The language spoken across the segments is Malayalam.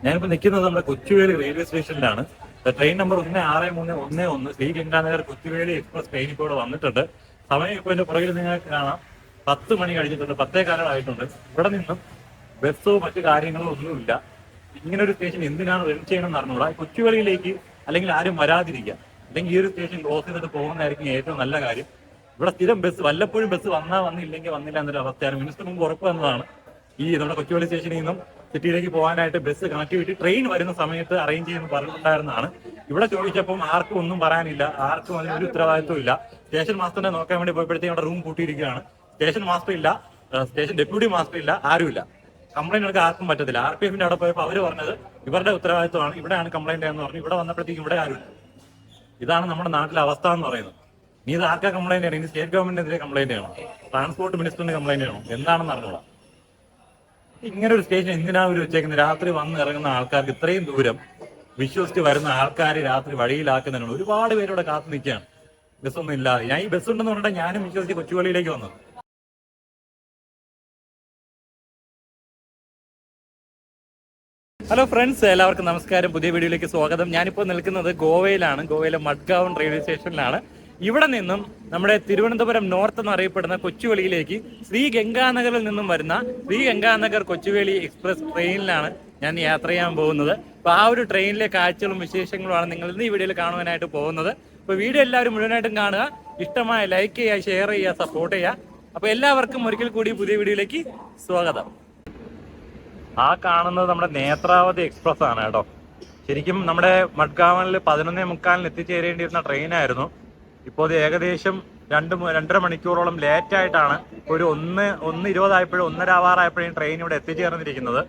ഞാനിപ്പോൾ നിൽക്കുന്നത് നമ്മുടെ കൊച്ചുവേളി റെയിൽവേ സ്റ്റേഷനിലാണ്. Train number 163111 Shri Ganganagar Kochuveli express train ഇപ്പോൾ ഇവിടെ വന്നിട്ടുണ്ട്. സമയം ഇപ്പോൾ എൻ്റെ പുറകിൽ നിങ്ങൾക്ക് കാണാം, 10 മണി കഴിഞ്ഞിട്ടുണ്ട്, 10:15 ആയിട്ടുണ്ട്. ഇവിടെ നിന്നും ബസ്സോ മറ്റു കാര്യങ്ങളോ ഒന്നുമില്ല. ഇങ്ങനെ ഒരു സ്റ്റേഷൻ എന്തിനാണ് റൺ ചെയ്യണമെന്ന് അറിഞ്ഞൂടാ. കൊച്ചുവേളിയിലേക്ക് അല്ലെങ്കിൽ ആരും വരാതിരിക്കുക, അല്ലെങ്കിൽ ഈ ഒരു സ്റ്റേഷൻ ക്ലോസ് ചെയ്തിട്ട് പോകുന്നതായിരിക്കും ഏറ്റവും നല്ല കാര്യം. ഇവിടെ സ്ഥിരം ബസ് വല്ലപ്പോഴും ബസ് വന്നില്ലെങ്കിൽ വന്നില്ല എന്നൊരു അവസ്ഥയാണ്. മിനിസ്റ്റർ മുമ്പ് ഉറപ്പ് വന്നതാണ് ഈ നമ്മുടെ കൊച്ചുവേളി സ്റ്റേഷനിൽ നിന്നും സിറ്റിയിലേക്ക് പോകാനായിട്ട് ബസ് കണക്ടിവിറ്റി ട്രെയിൻ വരുന്ന സമയത്ത് അറേഞ്ച് ചെയ്യുമെന്ന് പറഞ്ഞിട്ടുണ്ടായിരുന്നതാണ്. ഇവിടെ ചോദിച്ചപ്പം ആർക്കും ഒന്നും പറയാനില്ല, ആർക്കും അതിനൊരു ഉത്തരവാദിത്വം ഇല്ല. സ്റ്റേഷൻ മാസ്റ്ററിനെ നോക്കാൻ വേണ്ടി പോയപ്പോഴത്തേക്കും അവിടെ റൂം കൂട്ടിയിരിക്കുകയാണ്. സ്റ്റേഷൻ മാസ്റ്റർ ഇല്ല, സ്റ്റേഷൻ ഡെപ്യൂട്ടി മാസ്റ്റർ ഇല്ല, ആരുമില്ല. കംപ്ലൈന്റ് എടുക്കാൻ ആർക്കും പറ്റത്തില്ല. RPF അവിടെ പോയപ്പോൾ അവർ പറഞ്ഞത് ഇവരുടെ ഉത്തരവാദിത്വമാണ്, ഇവിടെയാണ് കംപ്ലൈന്റ് എന്ന് പറഞ്ഞു. ഇവിടെ വന്നപ്പോഴത്തേക്കും ഇവിടെ ആരുമില്ല. ഇതാണ് നമ്മുടെ നാട്ടിലെ അവസ്ഥ എന്ന് പറയുന്നത്. നീ ഇത് ആർക്കാ കംപ്ലൈന്റ് ചെയ്യണം? ഇനി സ്റ്റേറ്റ് ഗവൺമെന്റിനെതിരെ കംപ്ലൈന്റ് ചെയ്യണം, ട്രാൻസ്പോർട്ട് മിനിസ്റ്ററിന് കംപ്ലൈന്റ് ചെയ്യണം, എന്താണെന്ന് അറിഞ്ഞൂടാ. ഇങ്ങനെ ഒരു സ്റ്റേഷൻ എന്തിനാണ് ഇവർ വെച്ചേക്കുന്നത്? രാത്രി വന്ന് ഇറങ്ങുന്ന ആൾക്കാർക്ക്, ഇത്രയും ദൂരം വിശ്വസിച്ച് വരുന്ന ആൾക്കാർ രാത്രി വഴിയിലാക്കുന്നതിനുള്ള ഒരുപാട് പേരോടെ കാത്തു നിൽക്കുകയാണ് ബസ്സൊന്നും ഇല്ലാതെ. ഞാൻ ഈ ബസ് ഉണ്ടെന്ന് പറഞ്ഞിട്ട് ഞാനും വിശ്വസിച്ച് കൊച്ചുവേളിയിലേക്ക് വന്നത്. ഹലോ ഫ്രണ്ട്സ്, എല്ലാവർക്കും നമസ്കാരം. പുതിയ വീഡിയോയിലേക്ക് സ്വാഗതം. ഞാനിപ്പോൾ നിൽക്കുന്നത് ഗോവയിലാണ്. ഗോവയിലെ മഡ്ഗാവൺ റെയിൽവേ സ്റ്റേഷനിലാണ്. ഇവിടെ നിന്നും നമ്മുടെ തിരുവനന്തപുരം നോർത്ത് എന്നറിയപ്പെടുന്ന കൊച്ചുവേളിയിലേക്ക് ശ്രീ ഗംഗാനഗറിൽ നിന്നും വരുന്ന ശ്രീ ഗംഗാനഗർ കൊച്ചുവേളി എക്സ്പ്രസ് ട്രെയിനിലാണ് ഞാൻ യാത്ര ചെയ്യാൻ പോകുന്നത്. അപ്പോൾ ആ ഒരു ട്രെയിനിലെ കാഴ്ചകളും വിശേഷങ്ങളുമാണ് നിങ്ങൾ ഇന്ന് ഈ വീഡിയോയിൽ കാണുവാനായിട്ട് പോകുന്നത്. അപ്പോൾ വീഡിയോ എല്ലാവരും മുഴുവനായിട്ടും കാണുക, ഇഷ്ടമായ ലൈക്ക് ചെയ്യുക, ഷെയർ ചെയ്യുക, സപ്പോർട്ട് ചെയ്യുക. അപ്പോൾ എല്ലാവർക്കും ഒരിക്കൽ കൂടി പുതിയ വീഡിയോയിലേക്ക് സ്വാഗതം. ആ കാണുന്നത് നമ്മുടെ നേത്രാവതി എക്സ്പ്രസ് ആണ് കേട്ടോ. ശരിക്കും നമ്മുടെ മഡ്ഗാവണിൽ 11:45 എത്തിച്ചേരേണ്ടിയിരുന്ന ട്രെയിനായിരുന്നു. ഇപ്പോൾ ഇത് ഏകദേശം 2-2.5 മണിക്കൂറോളം ലേറ്റ് ആയിട്ടാണ്. ഒരു 1:20 ആയപ്പോഴും 1:30 ആവാറായപ്പോഴും ട്രെയിൻ ഇവിടെ എത്തിച്ചേർന്നിരിക്കുന്നത്.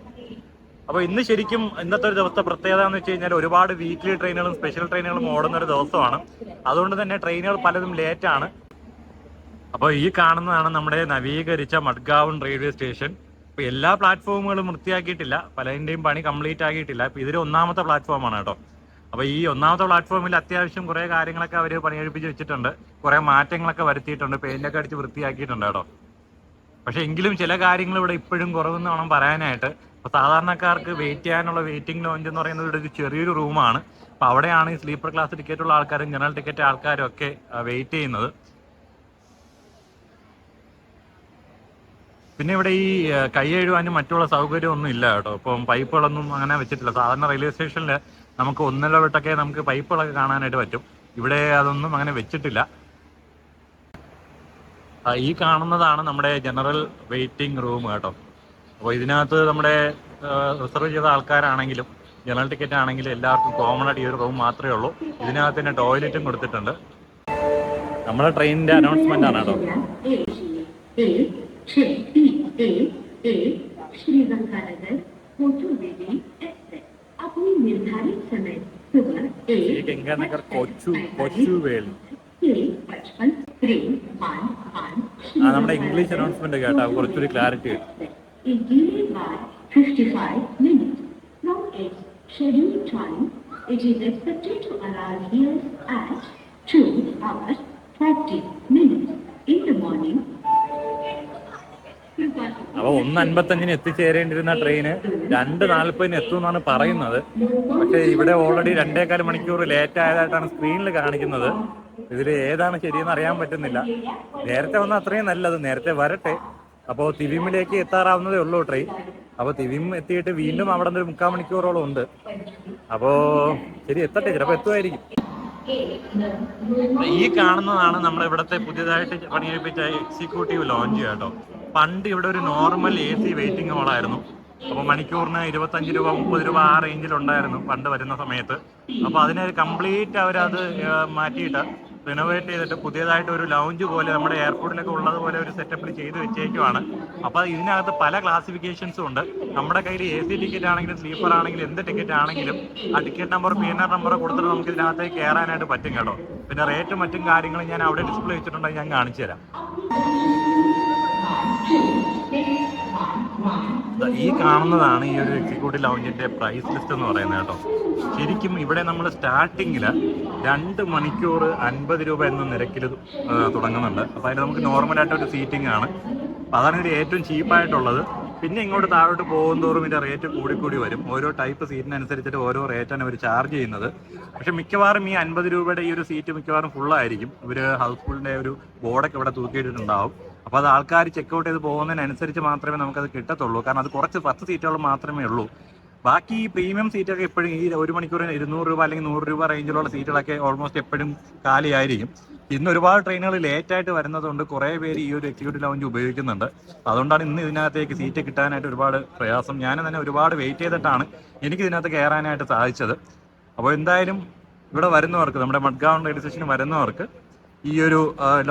അപ്പോൾ ഇന്ന് ശരിക്കും ഇന്നത്തെ ഒരു ദിവസത്തെ പ്രത്യേകത എന്ന് വെച്ച് കഴിഞ്ഞാൽ ഒരുപാട് വീക്ക്ലി ട്രെയിനുകളും സ്പെഷ്യൽ ട്രെയിനുകളും ഓടുന്ന ഒരു ദിവസമാണ്. അതുകൊണ്ട് തന്നെ ട്രെയിനുകൾ പലതും ലേറ്റാണ്. അപ്പോൾ ഈ കാണുന്നതാണ് നമ്മുടെ നവീകരിച്ച മഡ്ഗാവൺ റെയിൽവേ സ്റ്റേഷൻ. ഇപ്പൊ എല്ലാ പ്ലാറ്റ്ഫോമുകളും വൃത്തിയാക്കിയിട്ടില്ല, പലതിന്റെയും പണി കംപ്ലീറ്റ് ആക്കിയിട്ടില്ല. ഇപ്പൊ ഇതിൽ 1ാമത്തെ പ്ലാറ്റ്ഫോമാണ് കേട്ടോ. അപ്പൊ ഈ 1ാമത്തെ പ്ലാറ്റ്ഫോമിൽ അത്യാവശ്യം കുറെ കാര്യങ്ങളൊക്കെ അവർ പണിയെടുപ്പിച്ച് വെച്ചിട്ടുണ്ട്, കുറെ മാറ്റങ്ങളൊക്കെ വരുത്തിയിട്ടുണ്ട്, പെയിന്റൊക്കെ അടിച്ച് വൃത്തിയാക്കിയിട്ടുണ്ട് കേട്ടോ. പക്ഷെ എങ്കിലും ചില കാര്യങ്ങൾ ഇവിടെ ഇപ്പോഴും കുറവെന്ന് വേണം പറയാനായിട്ട്. അപ്പൊ സാധാരണക്കാർക്ക് വെയിറ്റ് ചെയ്യാനുള്ള വെയിറ്റിംഗ് ലോഞ്ച് എന്ന് പറയുന്നത് ഇവിടെ ഒരു ചെറിയൊരു റൂമാണ്. അപ്പൊ അവിടെയാണ് ഈ സ്ലീപ്പർ ക്ലാസ് ടിക്കറ്റുള്ള ആൾക്കാരും ജനറൽ ടിക്കറ്റ് ആൾക്കാരും ഒക്കെ വെയിറ്റ് ചെയ്യുന്നത്. പിന്നെ ഇവിടെ ഈ കൈ എഴുവാനും മറ്റുള്ള സൗകര്യമൊന്നും ഇല്ല കേട്ടോ. ഇപ്പം പൈപ്പുകളൊന്നും അങ്ങനെ വെച്ചിട്ടില്ല. സാധാരണ റെയിൽവേ സ്റ്റേഷനിൽ നമുക്ക് ഒന്നിടവിട്ടൊക്കെ നമുക്ക് പൈപ്പുകളൊക്കെ കാണാനായിട്ട് പറ്റും. ഇവിടെ അതൊന്നും അങ്ങനെ വെച്ചിട്ടില്ല. ഈ കാണുന്നതാണ് നമ്മുടെ ജനറൽ വെയിറ്റിംഗ് റൂം കേട്ടോ. അപ്പോൾ ഇതിനകത്ത് നമ്മുടെ റിസർവ് ചെയ്ത ആൾക്കാരാണെങ്കിലും ജനറൽ ടിക്കറ്റ് ആണെങ്കിലും എല്ലാവർക്കും കോമൺ ആയിട്ട് ഈ ഒരു റൂം മാത്രമേ ഉള്ളൂ. ഇതിനകത്ത് തന്നെ ടോയ്ലറ്റും കൊടുത്തിട്ടുണ്ട്. നമ്മുടെ ട്രെയിനിന്റെ അനൗൺസ്മെന്റ് ആണ് കേട്ടോ. श्रीगंगानगर कोचुवेली एक्सप्रेस अपनी निर्धारित समय सुबह 1 गंगानगर कोचुवेली നമ്മുടെ ഇംഗ്ലീഷ് അനൗൺസ്മെന്റ് കേട്ടോ, കുറച്ചൊരു ക്ലാരിറ്റി കിട്ടും. 55 minutes from its scheduled time. It is expected to arrive here at 2:30 in the morning. അപ്പൊ 1:55 എത്തിച്ചേരേണ്ടിരുന്ന ട്രെയിന് 2:40 എത്തുമെന്നാണ് പറയുന്നത്. പക്ഷെ ഇവിടെ ഓൾറെഡി 2.25 മണിക്കൂർ ലേറ്റ് ആയതായിട്ടാണ് സ്ക്രീനിൽ കാണിക്കുന്നത്. ഇതിൽ ഏതാണ് ശരിയെന്ന് അറിയാൻ പറ്റുന്നില്ല. നേരത്തെ വന്നാൽ അത്രയും നല്ലത്, നേരത്തെ വരട്ടെ. അപ്പോൾ തിവിമിലേക്ക് എത്താറാവുന്നതേ ഉള്ളൂ ട്രെയിൻ. അപ്പോൾ തിവിം എത്തിയിട്ട് വീണ്ടും അവിടെ നിന്ന് 3/4 മണിക്കൂറോളം ഉണ്ട്. അപ്പോൾ ശരി, എത്തട്ടെ, ചിലപ്പോൾ എത്തുമായിരിക്കും. ഈ കാണുന്നതാണ് നമ്മുടെ ഇവിടുത്തെ പുതിയതായിട്ട് പണിയെടുപ്പിച്ച എക്സിക്യൂട്ടീവ് ലോഞ്ച് കേട്ടോ. പണ്ട് ഇവിടെ ഒരു നോർമൽ AC വെയിറ്റിംഗ് ഹോളായിരുന്നു. അപ്പോൾ മണിക്കൂറിന് 25 രൂപ 30 രൂപ ആ റേഞ്ചിലുണ്ടായിരുന്നു പണ്ട് വരുന്ന സമയത്ത്. അപ്പോൾ അതിനെ കംപ്ലീറ്റ് അവരത് മാറ്റിയിട്ട് റിനോവേറ്റ് ചെയ്തിട്ട് പുതിയതായിട്ട് ഒരു ലൗഞ്ച് പോലെ നമ്മുടെ എയർപോർട്ടിലൊക്കെ ഉള്ളതുപോലെ ഒരു സെറ്റപ്പിൽ ചെയ്ത് വെച്ചേക്കുവാണ്. അപ്പോൾ ഇതിനകത്ത് പല ക്ലാസിഫിക്കേഷൻസും ഉണ്ട്. നമ്മുടെ കയ്യിൽ AC ടിക്കറ്റ് ആണെങ്കിലും സ്ലീപ്പർ ആണെങ്കിലും എന്ത് ടിക്കറ്റ് ആണെങ്കിലും ആ ടിക്കറ്റ് നമ്പർ PNR നമ്പർ കൊടുത്തിട്ട് നമുക്ക് ഇതിനകത്തേക്ക് കയറാനായിട്ട് പറ്റും കേട്ടോ. പിന്നെ റേറ്റും മറ്റും കാര്യങ്ങളും ഞാൻ അവിടെ ഡിസ്പ്ലേ വെച്ചിട്ടുണ്ടെങ്കിൽ ഞാൻ കാണിച്ചു തരാം. ഈ കാണുന്നതാണ് ഈ ഒരു എക്സിക്യൂട്ടീവ് ലൗഞ്ചിന്റെ പ്രൈസ് ലിസ്റ്റ് എന്ന് പറയുന്നത് കേട്ടോ. ശരിക്കും ഇവിടെ നമ്മൾ സ്റ്റാർട്ടിങ്ങിൽ 2 മണിക്കൂർ 50 രൂപ എന്ന നിരക്കിൽ തുടങ്ങുന്നുണ്ട്. അപ്പോൾ അതിൽ നമുക്ക് നോർമലായിട്ട് ഒരു സീറ്റിംഗ് ആണ്. അപ്പോൾ അതാണ് ഇതിൽ ഏറ്റവും ചീപ്പായിട്ടുള്ളത്. പിന്നെ ഇങ്ങോട്ട് താഴോട്ട് പോകുന്തോറും ഇതിൻ്റെ റേറ്റ് കൂടിക്കൂടി വരും. ഓരോ ടൈപ്പ് സീറ്റിനനുസരിച്ചിട്ട് ഓരോ റേറ്റാണ് അവർ ചാർജ് ചെയ്യുന്നത്. പക്ഷെ മിക്കവാറും ഈ 50 രൂപയുടെ ഈ ഒരു സീറ്റ് മിക്കവാറും ഫുള്ളായിരിക്കും. ഇവർ ഹൗസ്ഫുള്ളിൻ്റെ ഒരു ബോർഡൊക്കെ ഇവിടെ തൂക്കിയിട്ടിട്ടുണ്ടാവും. അപ്പോൾ അത് ആൾക്കാർ ചെക്കൗട്ട് ചെയ്ത് പോകുന്നതിനനുസരിച്ച് മാത്രമേ നമുക്കത് കിട്ടത്തുള്ളൂ. കാരണം അത് കുറച്ച് 10 സീറ്റുകൾ മാത്രമേ ഉള്ളൂ. ബാക്കി ഈ പ്രീമിയം സീറ്റൊക്കെ എപ്പോഴും ഈ 1 മണിക്കൂറിന് 200 രൂപ അല്ലെങ്കിൽ 100 രൂപ റേഞ്ചിലുള്ള സീറ്റുകളൊക്കെ ഓൾമോസ്റ്റ് എപ്പോഴും കാലിയായിരിക്കും. ഇന്ന് ഒരുപാട് ട്രെയിനുകൾ ലേറ്റായിട്ട് വരുന്നതുകൊണ്ട് കുറേ പേര് ഈ ഒരു എക്സിക്യൂട്ടീവ് ലൗഞ്ച് ഉപയോഗിക്കുന്നുണ്ട്. അതുകൊണ്ടാണ് ഇന്ന് ഇതിനകത്തേക്ക് സീറ്റ് കിട്ടാനായിട്ട് ഒരുപാട് പ്രയാസം. ഞാൻ തന്നെ ഒരുപാട് വെയിറ്റ് ചെയ്തിട്ടാണ് എനിക്ക് ഇതിനകത്ത് കയറാനായിട്ട് സാധിച്ചത്. അപ്പോൾ എന്തായാലും ഇവിടെ വരുന്നവർക്ക്, നമ്മുടെ മഡ്ഗാവൺ റെയിൽവേ സ്റ്റേഷന് വരുന്നവർക്ക് ഈ ഒരു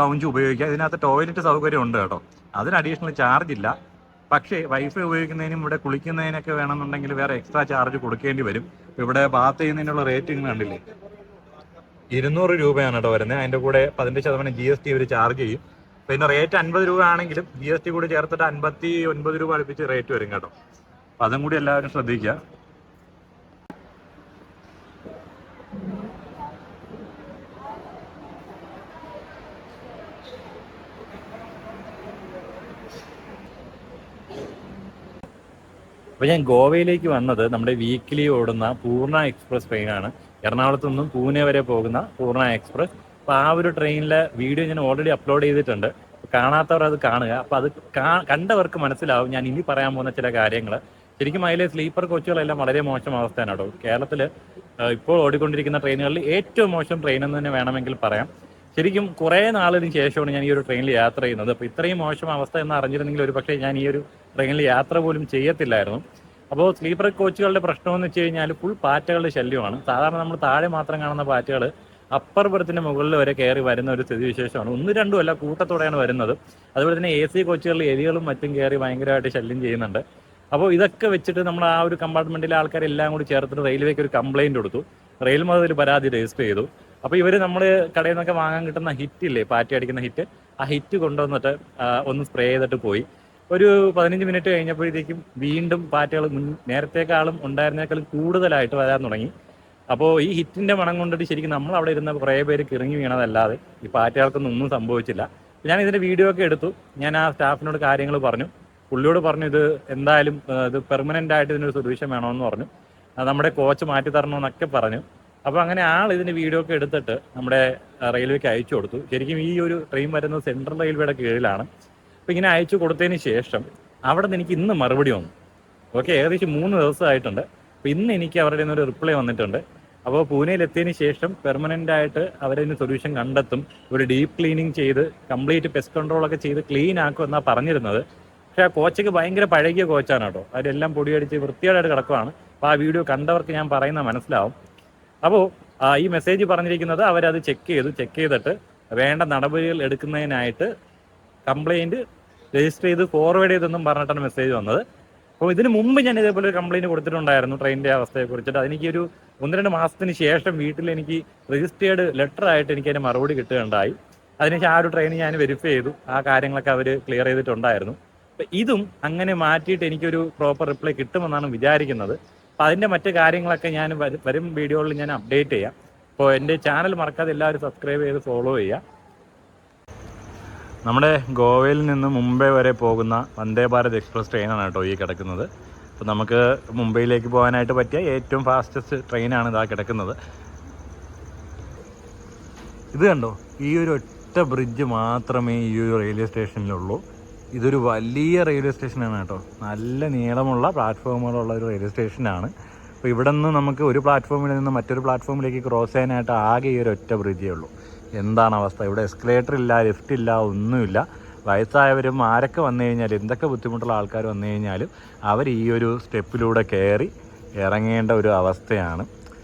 ലൗഞ്ച് ഉപയോഗിക്കാം. ഇതിനകത്ത് ടോയ്ലറ്റ് സൗകര്യം ഉണ്ട് കേട്ടോ. അതിന് അഡീഷണൽ ചാർജ് ഇല്ല. പക്ഷേ വൈഫൈ ഉപയോഗിക്കുന്നതിനും ഇവിടെ കുളിക്കുന്നതിനൊക്കെ വേണമെന്നുണ്ടെങ്കിൽ വേറെ എക്സ്ട്രാ ചാർജ് കൊടുക്കേണ്ടി വരും. ഇവിടെ ബാത്ത് ചെയ്യുന്നതിനുള്ള റേറ്റ് ഇങ്ങനെ കണ്ടില്ലേ, 200 രൂപയാണ് കേട്ടോ വരുന്നത്. അതിൻ്റെ കൂടെ 15% GST ഇവർ ചാർജ് ചെയ്യും. പിന്നെ റേറ്റ് 50 രൂപ ആണെങ്കിലും GST കൂടി ചേർത്തിട്ട് 59 രൂപ അടുപ്പിച്ച് റേറ്റ് വരും കേട്ടോ. അപ്പം അതും കൂടി എല്ലാവരും ശ്രദ്ധിക്കുക. അപ്പോൾ ഞാൻ ഗോവയിലേക്ക് വന്നത് നമ്മുടെ വീക്കിലി ഓടുന്ന പൂർണ്ണ എക്സ്പ്രസ് ട്രെയിനാണ്. എറണാകുളത്തു നിന്നും പൂനെ വരെ പോകുന്ന പൂർണ്ണ എക്സ്പ്രസ്. അപ്പോൾ ആ ഒരു ട്രെയിനിലെ വീഡിയോ ഞാൻ ഓൾറെഡി അപ്ലോഡ് ചെയ്തിട്ടുണ്ട്. കാണാത്തവർ അത് കാണുക. അപ്പോൾ അത് കണ്ടവർക്ക് മനസ്സിലാവും ഞാൻ ഇനി പറയാൻ പോകുന്ന ചില കാര്യങ്ങൾ. ശരിക്കും അതിലെ സ്ലീപ്പർ കോച്ചുകളെല്ലാം വളരെ മോശം അവസ്ഥയാണ് കേട്ടോ. കേരളത്തിൽ ഇപ്പോൾ ഓടിക്കൊണ്ടിരിക്കുന്ന ട്രെയിനുകളിൽ ഏറ്റവും മോശം ട്രെയിൻ എന്ന് തന്നെ വേണമെങ്കിൽ പറയാം. ശരിക്കും കുറേ നാളിന് ശേഷമാണ് ഞാൻ ഈ ഒരു ട്രെയിനിൽ യാത്ര ചെയ്യുന്നത്. അപ്പോൾ ഇത്രയും മോശം അവസ്ഥ എന്ന് അറിഞ്ഞിരുന്നെങ്കിൽ ഒരു പക്ഷേ ഞാൻ ഈ ഒരു ട്രെയിനിൽ യാത്ര പോലും ചെയ്യത്തില്ലായിരുന്നു. അപ്പോൾ സ്ലീപ്പർ കോച്ചുകളുടെ പ്രശ്നമെന്ന് വെച്ച് കഴിഞ്ഞാൽ ഫുൾ പാറ്റകളുടെ ശല്യമാണ്. സാധാരണ നമ്മൾ താഴെ മാത്രം കാണുന്ന പാറ്റകൾ അപ്പർ ബർത്തിന്റെ മുകളിൽ വരെ കയറി വരുന്ന ഒരു സ്ഥിതിവിശേഷമാണ്. 1-2 അല്ല, കൂട്ടത്തോടെയാണ് വരുന്നത്. അതുപോലെ തന്നെ AC കോച്ചുകളിൽ എലികളും മറ്റും കയറി ഭയങ്കരമായിട്ട് ശല്യം ചെയ്യുന്നുണ്ട്. അപ്പോൾ ഇതൊക്കെ വെച്ചിട്ട് നമ്മൾ ആ ഒരു കമ്പാർട്ട്മെന്റിലെ ആൾക്കാരെല്ലാം കൂടി ചേർത്തിട്ട് റെയിൽവേക്ക് ഒരു കംപ്ലൈന്റ് കൊടുത്തു. റെയിൽ മതിൽ പരാതി രജിസ്റ്റർ ചെയ്തു. അപ്പോൾ ഇവർ നമ്മൾ കടയിൽ നിന്നൊക്കെ വാങ്ങാൻ കിട്ടുന്ന ഹിറ്റ് ഇല്ലേ, പാറ്റി അടിക്കുന്ന ഹിറ്റ്, ആ ഹിറ്റ് കൊണ്ടുവന്നിട്ട് ഒന്ന് സ്പ്രേ ചെയ്തിട്ട് പോയി. ഒരു 15 മിനിറ്റ് കഴിഞ്ഞപ്പോഴത്തേക്കും വീണ്ടും പാറ്റകൾ നേരത്തേക്കാളും ഉണ്ടായിരുന്നേക്കാളും കൂടുതലായിട്ട് വരാൻ തുടങ്ങി. അപ്പോൾ ഈ ഹിറ്റിന്റെ മണം കൊണ്ടിട്ട് ശരിക്കും നമ്മൾ അവിടെ ഇരുന്ന കുറേ പേര് കിറങ്ങി വീണതല്ലാതെ ഈ പാറ്റകൾക്കൊന്നും ഒന്നും സംഭവിച്ചില്ല. ഞാൻ ഇതിന്റെ വീഡിയോ ഒക്കെ എടുത്തു. ഞാൻ ആ സ്റ്റാഫിനോട് കാര്യങ്ങൾ പറഞ്ഞു. പുള്ളിയോട് പറഞ്ഞു ഇത് എന്തായാലും ഇത് പെർമനന്റ് ആയിട്ട് ഇതിനൊരു സൊല്യൂഷൻ വേണമെന്ന് പറഞ്ഞു. നമ്മുടെ കോച്ച് മാറ്റി തരണമെന്നൊക്കെ പറഞ്ഞു. അപ്പോൾ അങ്ങനെ ആൾ ഇതിന്റെ വീഡിയോ ഒക്കെ എടുത്തിട്ട് നമ്മുടെ റെയിൽവേക്ക് അയച്ചു കൊടുത്തു. ശരിക്കും ഈ ഒരു ട്രെയിൻ വരുന്നത് സെൻട്രൽ റെയിൽവേയുടെ കീഴിലാണ്. അപ്പോൾ ഇങ്ങനെ അയച്ചു കൊടുത്തതിന് ശേഷം അവിടെ നിന്ന് എനിക്ക് ഇന്ന് മറുപടി വന്നു. ഓക്കെ, ഏകദേശം 3 ദിവസമായിട്ടുണ്ട്. അപ്പോൾ ഇന്ന് എനിക്ക് അവരുടെ നിന്നൊരു റിപ്ലൈ വന്നിട്ടുണ്ട്. അപ്പോൾ പൂനെയിലെത്തിയതിന് ശേഷം പെർമനന്റ് ആയിട്ട് അവരതിന് സൊല്യൂഷൻ കണ്ടെത്തും. ഒരു ഡീപ്പ് ക്ലീനിങ് ചെയ്ത് കംപ്ലീറ്റ് പെസ്റ്റ് കൺട്രോളൊക്കെ ചെയ്ത് ക്ലീൻ ആക്കും എന്നാണ് പറഞ്ഞിരുന്നത്. പക്ഷേ ആ കോച്ചൊക്കെ ഭയങ്കര പഴകിയ കോച്ചാണ് കേട്ടോ. അവരെല്ലാം പൊടിയടിച്ച് വൃത്തിയോടായിട്ട് കിടക്കുവാണ്. അപ്പോൾ ആ വീഡിയോ കണ്ടവർക്ക് ഞാൻ പറയുന്ന മനസ്സിലാവും. അപ്പോൾ ഈ മെസ്സേജ് പറഞ്ഞിരിക്കുന്നത് അവരത് ചെക്ക് ചെയ്തിട്ട് വേണ്ട നടപടികൾ എടുക്കുന്നതിനായിട്ട് കംപ്ലൈൻറ്റ് രജിസ്റ്റർ ചെയ്ത് ഫോർവേഡ് ചെയ്തെന്നും പറഞ്ഞിട്ടാണ് മെസ്സേജ് വന്നത്. അപ്പോൾ ഇതിന് മുമ്പ് ഞാൻ ഇതേപോലെ ഒരു കംപ്ലൈൻറ്റ് കൊടുത്തിട്ടുണ്ടായിരുന്നു ട്രെയിനിൻ്റെ അവസ്ഥയെ കുറിച്ചിട്ട്. അതെനിക്കൊരു 1-2 മാസത്തിന് ശേഷം വീട്ടിൽ എനിക്ക് രജിസ്റ്റേർഡ് ലെറ്റർ ആയിട്ട് എനിക്ക് അതിന് മറുപടി കിട്ടുകയുണ്ടായി. അതിനുശേഷം ആ ഒരു ട്രെയിൻ ഞാൻ വെരിഫൈ ചെയ്തു. ആ കാര്യങ്ങളൊക്കെ അവർ ക്ലിയർ ചെയ്തിട്ടുണ്ടായിരുന്നു. അപ്പം ഇതും അങ്ങനെ മാറ്റിയിട്ട് എനിക്കൊരു പ്രോപ്പർ റിപ്ലൈ കിട്ടുമെന്നാണ് വിചാരിക്കുന്നത്. അപ്പോൾ അതിൻ്റെ മറ്റ് കാര്യങ്ങളൊക്കെ ഞാൻ വരും വീഡിയോകളിൽ ഞാൻ അപ്ഡേറ്റ് ചെയ്യാം. അപ്പോൾ എൻ്റെ ചാനൽ മറക്കാതെ എല്ലാവരും സബ്സ്ക്രൈബ് ചെയ്ത് ഫോളോ ചെയ്യുക. നമ്മുടെ ഗോവയിൽ നിന്ന് മുംബൈ വരെ പോകുന്ന വന്ദേ ഭാരത് എക്സ്പ്രസ് ട്രെയിനാണ് കേട്ടോ ഈ കിടക്കുന്നത്. അപ്പോൾ നമുക്ക് മുംബൈയിലേക്ക് പോകാനായിട്ട് പറ്റിയ ഏറ്റവും ഫാസ്റ്റസ്റ്റ് ട്രെയിനാണ് ഇതാ കിടക്കുന്നത്. ഇത് കണ്ടോ, ഈ ഒരു ഒറ്റ ബ്രിഡ്ജ് മാത്രമേ ഈ ഒരു റെയിൽവേ സ്റ്റേഷനിലുള്ളൂ. ഇതൊരു വലിയ റെയിൽവേ സ്റ്റേഷനാണ് കേട്ടോ. നല്ല നീളമുള്ള പ്ലാറ്റ്ഫോമുകളുള്ള ഒരു റെയിൽവേ സ്റ്റേഷനാണ്. അപ്പോൾ ഇവിടെ നിന്ന് നമുക്ക് ഒരു പ്ലാറ്റ്ഫോമിൽ നിന്ന് മറ്റൊരു പ്ലാറ്റ്ഫോമിലേക്ക് ക്രോസ് ചെയ്യാനായിട്ട് ആകെ ഈ ഒരു ഒറ്റ ബ്രിഡ്ജേ ഉള്ളൂ. എന്താണ് അവസ്ഥ? ഇവിടെ എസ്കലേറ്റർ ഇല്ല, ലിഫ്റ്റ് ഇല്ല, ഒന്നുമില്ല. വയസ്സായവരും ആരൊക്കെ വന്നു കഴിഞ്ഞാൽ, എന്തൊക്കെ ബുദ്ധിമുട്ടുള്ള ആൾക്കാർ വന്നു കഴിഞ്ഞാലും അവർ ഈ ഒരു സ്റ്റെപ്പിലൂടെ കയറി ഇറങ്ങേണ്ട ഒരു അവസ്ഥയാണ്.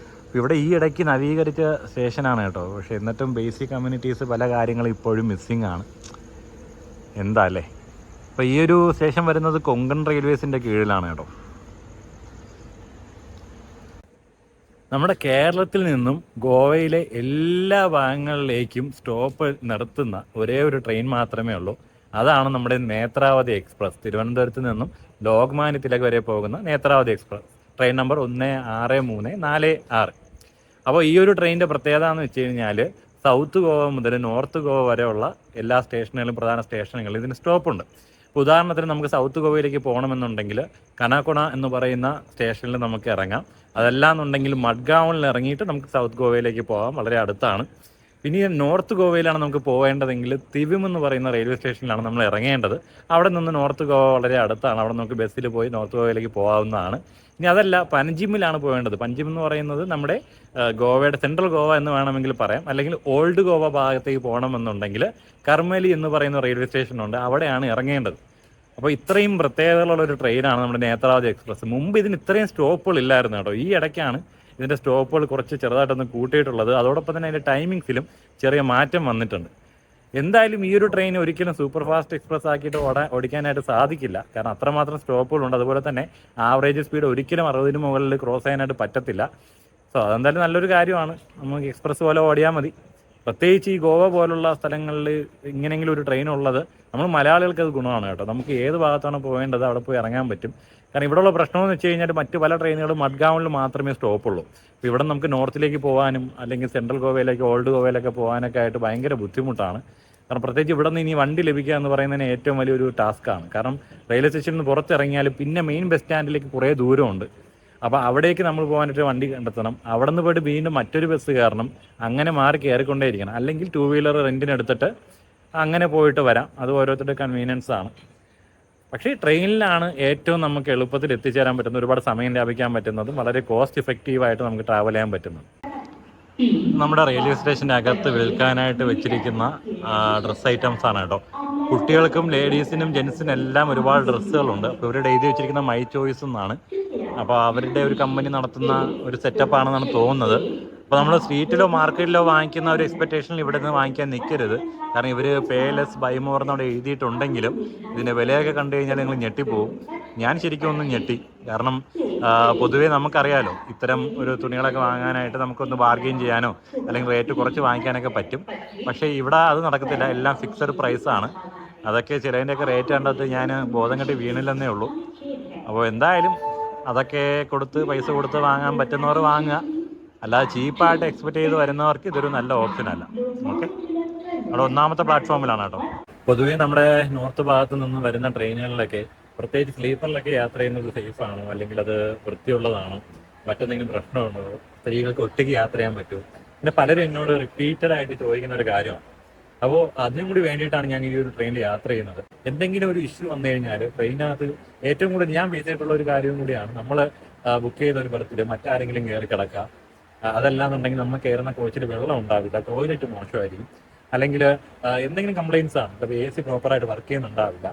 ഇവിടെ ഈ ഇടയ്ക്ക് നവീകരിച്ച സ്റ്റേഷനാണ് കേട്ടോ. പക്ഷേ എന്നിട്ടും ബേസിക് കമ്മ്യൂണിറ്റീസ് പല കാര്യങ്ങളും ഇപ്പോഴും മിസ്സിങ് ആണ്. എന്താ അല്ലേ? അപ്പോൾ ഈ ഒരു സ്റ്റേഷൻ വരുന്നത് കൊങ്കൺ റെയിൽവേസിൻ്റെ കീഴിലാണ് കേട്ടോ. നമ്മുടെ കേരളത്തിൽ നിന്നും ഗോവയിലെ എല്ലാ ഭാഗങ്ങളിലേക്കും സ്റ്റോപ്പ് നിർത്തുന്ന ഒരേ ഒരു ട്രെയിൻ മാത്രമേ ഉള്ളൂ. അതാണ് നമ്മുടെ നേത്രാവതി എക്സ്പ്രസ്. തിരുവനന്തപുരത്ത് നിന്നും ലോക്മാന്യ തിലക് വരെ പോകുന്ന നേത്രാവതി എക്സ്പ്രസ്. Train number 1636. അപ്പോൾ ഈ ഒരു ട്രെയിനിൻ്റെ പ്രത്യേകത എന്ന് വെച്ച് കഴിഞ്ഞാൽ സൗത്ത് ഗോവ മുതൽ നോർത്ത് ഗോവ വരെയുള്ള എല്ലാ സ്റ്റേഷനുകളിലും, പ്രധാന സ്റ്റേഷനുകളിലും ഇതിന് സ്റ്റോപ്പുണ്ട്. ഉദാഹരണത്തിന് നമുക്ക് സൗത്ത് ഗോവയിലേക്ക് പോകണമെന്നുണ്ടെങ്കിൽ കനാകൊണ എന്ന് പറയുന്ന സ്റ്റേഷനിൽ നമുക്ക് ഇറങ്ങാം. അതല്ലാന്നുണ്ടെങ്കിൽ മഡ്ഗാവണിൽ ഇറങ്ങിയിട്ട് നമുക്ക് സൗത്ത് ഗോവയിലേക്ക് പോകാം, വളരെ അടുത്താണ്. പിന്നെ നോർത്ത് ഗോവയിലാണ് നമുക്ക് പോകേണ്ടതെങ്കിൽ തിവിം എന്ന് പറയുന്ന റെയിൽവേ സ്റ്റേഷനിലാണ് നമ്മൾ ഇറങ്ങേണ്ടത്. അവിടെ നിന്ന് നോർത്ത് ഗോവ വളരെ അടുത്താണ്, അവിടെ നമുക്ക് ബസ്സിൽ പോയി നോർത്ത് ഗോവയിലേക്ക് പോകാവുന്നതാണ്. ഇനി അതല്ല പൻജിമിലാണ് പോകേണ്ടത്. പൻജിം എന്ന് പറയുന്നത് നമ്മുടെ ഗോവയുടെ സെൻട്രൽ ഗോവ എന്ന് വേണമെങ്കിൽ പറയാം. അല്ലെങ്കിൽ ഓൾഡ് ഗോവ ഭാഗത്തേക്ക് പോകണമെന്നുണ്ടെങ്കിൽ കർമ്മലി എന്ന് പറയുന്ന റെയിൽവേ സ്റ്റേഷനുണ്ട്, അവിടെയാണ് ഇറങ്ങേണ്ടത്. അപ്പോൾ ഇത്രയും പ്രത്യേകതകളുള്ള ഒരു ട്രെയിനാണ് നമ്മുടെ നേത്രാവതി എക്സ്പ്രസ്. മുമ്പ് ഇതിന് ഇത്രയും സ്റ്റോപ്പുകൾ ഇല്ലായിരുന്നു കേട്ടോ. ഈ ഇടയ്ക്കാണ് ഇതിൻ്റെ സ്റ്റോപ്പുകൾ കുറച്ച് ചെറുതായിട്ടൊന്ന് കൂട്ടിയിട്ടുള്ളത്. അതോടൊപ്പം തന്നെ അതിൻ്റെ ടൈമിങ്സിലും ചെറിയ മാറ്റം വന്നിട്ടുണ്ട്. എന്തായാലും ഈ ഒരു ട്രെയിൻ ഒരിക്കലും സൂപ്പർ ഫാസ്റ്റ് എക്സ്പ്രസ് ആക്കിയിട്ട് ഓടിക്കാനായിട്ട് സാധിക്കില്ല, കാരണം അത്രമാത്രം സ്റ്റോപ്പുകളുണ്ട്. അതുപോലെ തന്നെ ആവറേജ് സ്പീഡ് ഒരിക്കലും 60 മുകളിൽ ക്രോസ് ചെയ്യാനായിട്ട് പറ്റത്തില്ല. സോ അതെന്തായാലും നല്ലൊരു കാര്യമാണ്. നമുക്ക് എക്സ്പ്രസ് പോലെ ഓടിയാൽ മതി. പ്രത്യേകിച്ച് ഈ ഗോവ പോലുള്ള സ്ഥലങ്ങളിൽ ഇങ്ങനെയെങ്കിലും ഒരു ട്രെയിൻ ഉള്ളത് നമ്മൾ മലയാളികൾക്ക് അത് ഗുണമാണ് കേട്ടോ. നമുക്ക് ഏത് ഭാഗത്താണ് പോകേണ്ടത് അവിടെ പോയി ഇറങ്ങാൻ പറ്റും. കാരണം ഇവിടെയുള്ള പ്രശ്നമെന്ന് വെച്ച് കഴിഞ്ഞാൽ മറ്റ് പല ട്രെയിനുകളും മഡ്ഗാവണിൽ മാത്രമേ സ്റ്റോപ്പുള്ളൂ. അപ്പോൾ ഇവിടെ നമുക്ക് നോർത്തിലേക്ക് പോകാനും അല്ലെങ്കിൽ സെൻട്രൽ ഗോവയിലേക്ക് ഓൾഡ് ഗോവയിലൊക്കെ പോകാനൊക്കെ ആയിട്ട് ഭയങ്കര ബുദ്ധിമുട്ടാണ്. കാരണം പ്രത്യേകിച്ച് ഇവിടെ നിന്ന് ഇനി വണ്ടി ലഭിക്കുക എന്ന് പറയുന്നതിന് ഏറ്റവും വലിയൊരു ടാസ്ക്കാണ്. കാരണം റെയിൽവേ സ്റ്റേഷനിൽ നിന്ന് പുറത്തിറങ്ങിയാൽ പിന്നെ മെയിൻ ബസ് സ്റ്റാൻഡിലേക്ക് കുറേ ദൂരമുണ്ട്. അപ്പോൾ അവിടേക്ക് നമ്മൾ പോകാനായിട്ട് വണ്ടി കണ്ടെത്തണം. അവിടെ നിന്ന് പോയിട്ട് വീണ്ടും മറ്റൊരു ബസ് കയറണം. അങ്ങനെ മാറി കയറിക്കൊണ്ടേയിരിക്കണം. അല്ലെങ്കിൽ 2 വീലർ റെൻറ്റിനെടുത്തിട്ട് അങ്ങനെ പോയിട്ട് വരാം. അത് ഓരോരുത്തരുടെ കൺവീനിയൻസ് ആണ്. പക്ഷേ ട്രെയിനിലാണ് ഏറ്റവും നമുക്ക് എളുപ്പത്തിൽ എത്തിച്ചേരാൻ പറ്റുന്നത്, ഒരുപാട് സമയം ലാഭിക്കാൻ പറ്റുന്നതും വളരെ കോസ്റ്റ് ഇഫക്റ്റീവായിട്ട് നമുക്ക് ട്രാവൽ ചെയ്യാൻ പറ്റുന്നത്. നമ്മുടെ റെയിൽവേ സ്റ്റേഷൻ്റെ അകത്ത് വിൽക്കാനായിട്ട് വെച്ചിരിക്കുന്ന ഡ്രസ്സ് ഐറ്റംസ് ആണ് കേട്ടോ. കുട്ടികൾക്കും ലേഡീസിനും ജെൻസിനും എല്ലാം ഒരുപാട് ഡ്രസ്സുകളുണ്ട്. അപ്പോൾ ഇവരുടെ എഴുതി വെച്ചിരിക്കുന്ന മൈ ചോയ്സ് എന്നാണ്. അപ്പോൾ അവരുടെ ഒരു കമ്പനി നടത്തുന്ന ഒരു സെറ്റപ്പ് ആണെന്നാണ് തോന്നുന്നത്. അപ്പോൾ നമ്മൾ സ്ട്രീറ്റിലോ മാർക്കറ്റിലോ വാങ്ങിക്കുന്ന ഒരു എക്സ്പെക്റ്റേഷനിൽ ഇവിടെ നിന്ന് വാങ്ങിക്കാൻ നിൽക്കരുത്. കാരണം ഇവർ പേലെസ് ബൈമോർ എന്നവിടെ എഴുതിയിട്ടുണ്ടെങ്കിലും ഇതിൻ്റെ വിലയൊക്കെ കണ്ടു കഴിഞ്ഞാൽ നിങ്ങൾ ഞെട്ടിപ്പോവും. ഞാൻ ശരിക്കും ഒന്നും ഞെട്ടി. കാരണം പൊതുവേ നമുക്കറിയാലോ, ഇത്തരം ഒരു തുണികളൊക്കെ വാങ്ങാനായിട്ട് നമുക്കൊന്ന് ബാർഗെയിൻ ചെയ്യാനോ അല്ലെങ്കിൽ റേറ്റ് കുറച്ച് വാങ്ങിക്കാനൊക്കെ പറ്റും. പക്ഷേ ഇവിടെ അത് നടക്കത്തില്ല, എല്ലാം ഫിക്സഡ് പ്രൈസാണ്. അതൊക്കെ ചിലതിൻ്റെയൊക്കെ റേറ്റ് കണ്ടത് ഞാൻ ബോധം കെട്ടി വീണില്ലെന്നേ ഉള്ളൂ. അപ്പോൾ എന്തായാലും അതൊക്കെ പൈസ കൊടുത്ത് വാങ്ങാൻ പറ്റുന്നവർ വാങ്ങുക. അല്ലാതെ ചീപ്പായിട്ട് എക്സ്പെക്ട് ചെയ്ത് വരുന്നവർക്ക് ഇതൊരു നല്ല ഓപ്ഷനല്ല. ഓക്കെ, അവിടെ 1ാമത്തെ പ്ലാറ്റ്ഫോമിലാണ് കേട്ടോ. പൊതുവേ നമ്മുടെ നോർത്ത് ഭാഗത്ത് നിന്ന് വരുന്ന ട്രെയിനുകളിലൊക്കെ പ്രത്യേകിച്ച് സ്ലീപ്പറിലൊക്കെ യാത്ര ചെയ്യുന്നത് സേഫ് ആണോ, അല്ലെങ്കിൽ അത് വൃത്തിയുള്ളതാണോ, മറ്റെന്തെങ്കിലും പ്രശ്നമുണ്ടോ, സ്ത്രീകൾക്ക് ഒറ്റയ്ക്ക് യാത്ര ചെയ്യാൻ പറ്റുമോ, പിന്നെ പലരും എന്നോട് റിപ്പീറ്റഡ് ആയിട്ട് ചോദിക്കുന്ന ഒരു കാര്യമാണ്. അപ്പോൾ അതിനും കൂടി വേണ്ടിയിട്ടാണ് ഞാൻ ഈ ഒരു ട്രെയിനിൽ യാത്ര ചെയ്യുന്നത്. എന്തെങ്കിലും ഒരു ഇഷ്യൂ വന്നു കഴിഞ്ഞാൽ ട്രെയിനകത്ത് ഏറ്റവും കൂടുതൽ ഞാൻ ഫേസ് ചെയ്തിട്ടുള്ള ഒരു കാര്യവും കൂടിയാണ്, നമ്മൾ ബുക്ക് ചെയ്ത ഒരു ബർത്തിൽ മറ്റാരെങ്കിലും കയറി കിടക്കുക, അതല്ലാന്നുണ്ടെങ്കിൽ നമ്മൾ കയറുന്ന കോച്ചിൽ വെള്ളം ഉണ്ടാവില്ല, ടോയ്ലറ്റ് മോശമായിരിക്കും, അല്ലെങ്കിൽ എന്തെങ്കിലും കംപ്ലയിൻസ് ആണ്, അപ്പോൾ AC പ്രോപ്പറായിട്ട് വർക്ക് ചെയ്യുന്നുണ്ടാവില്ല.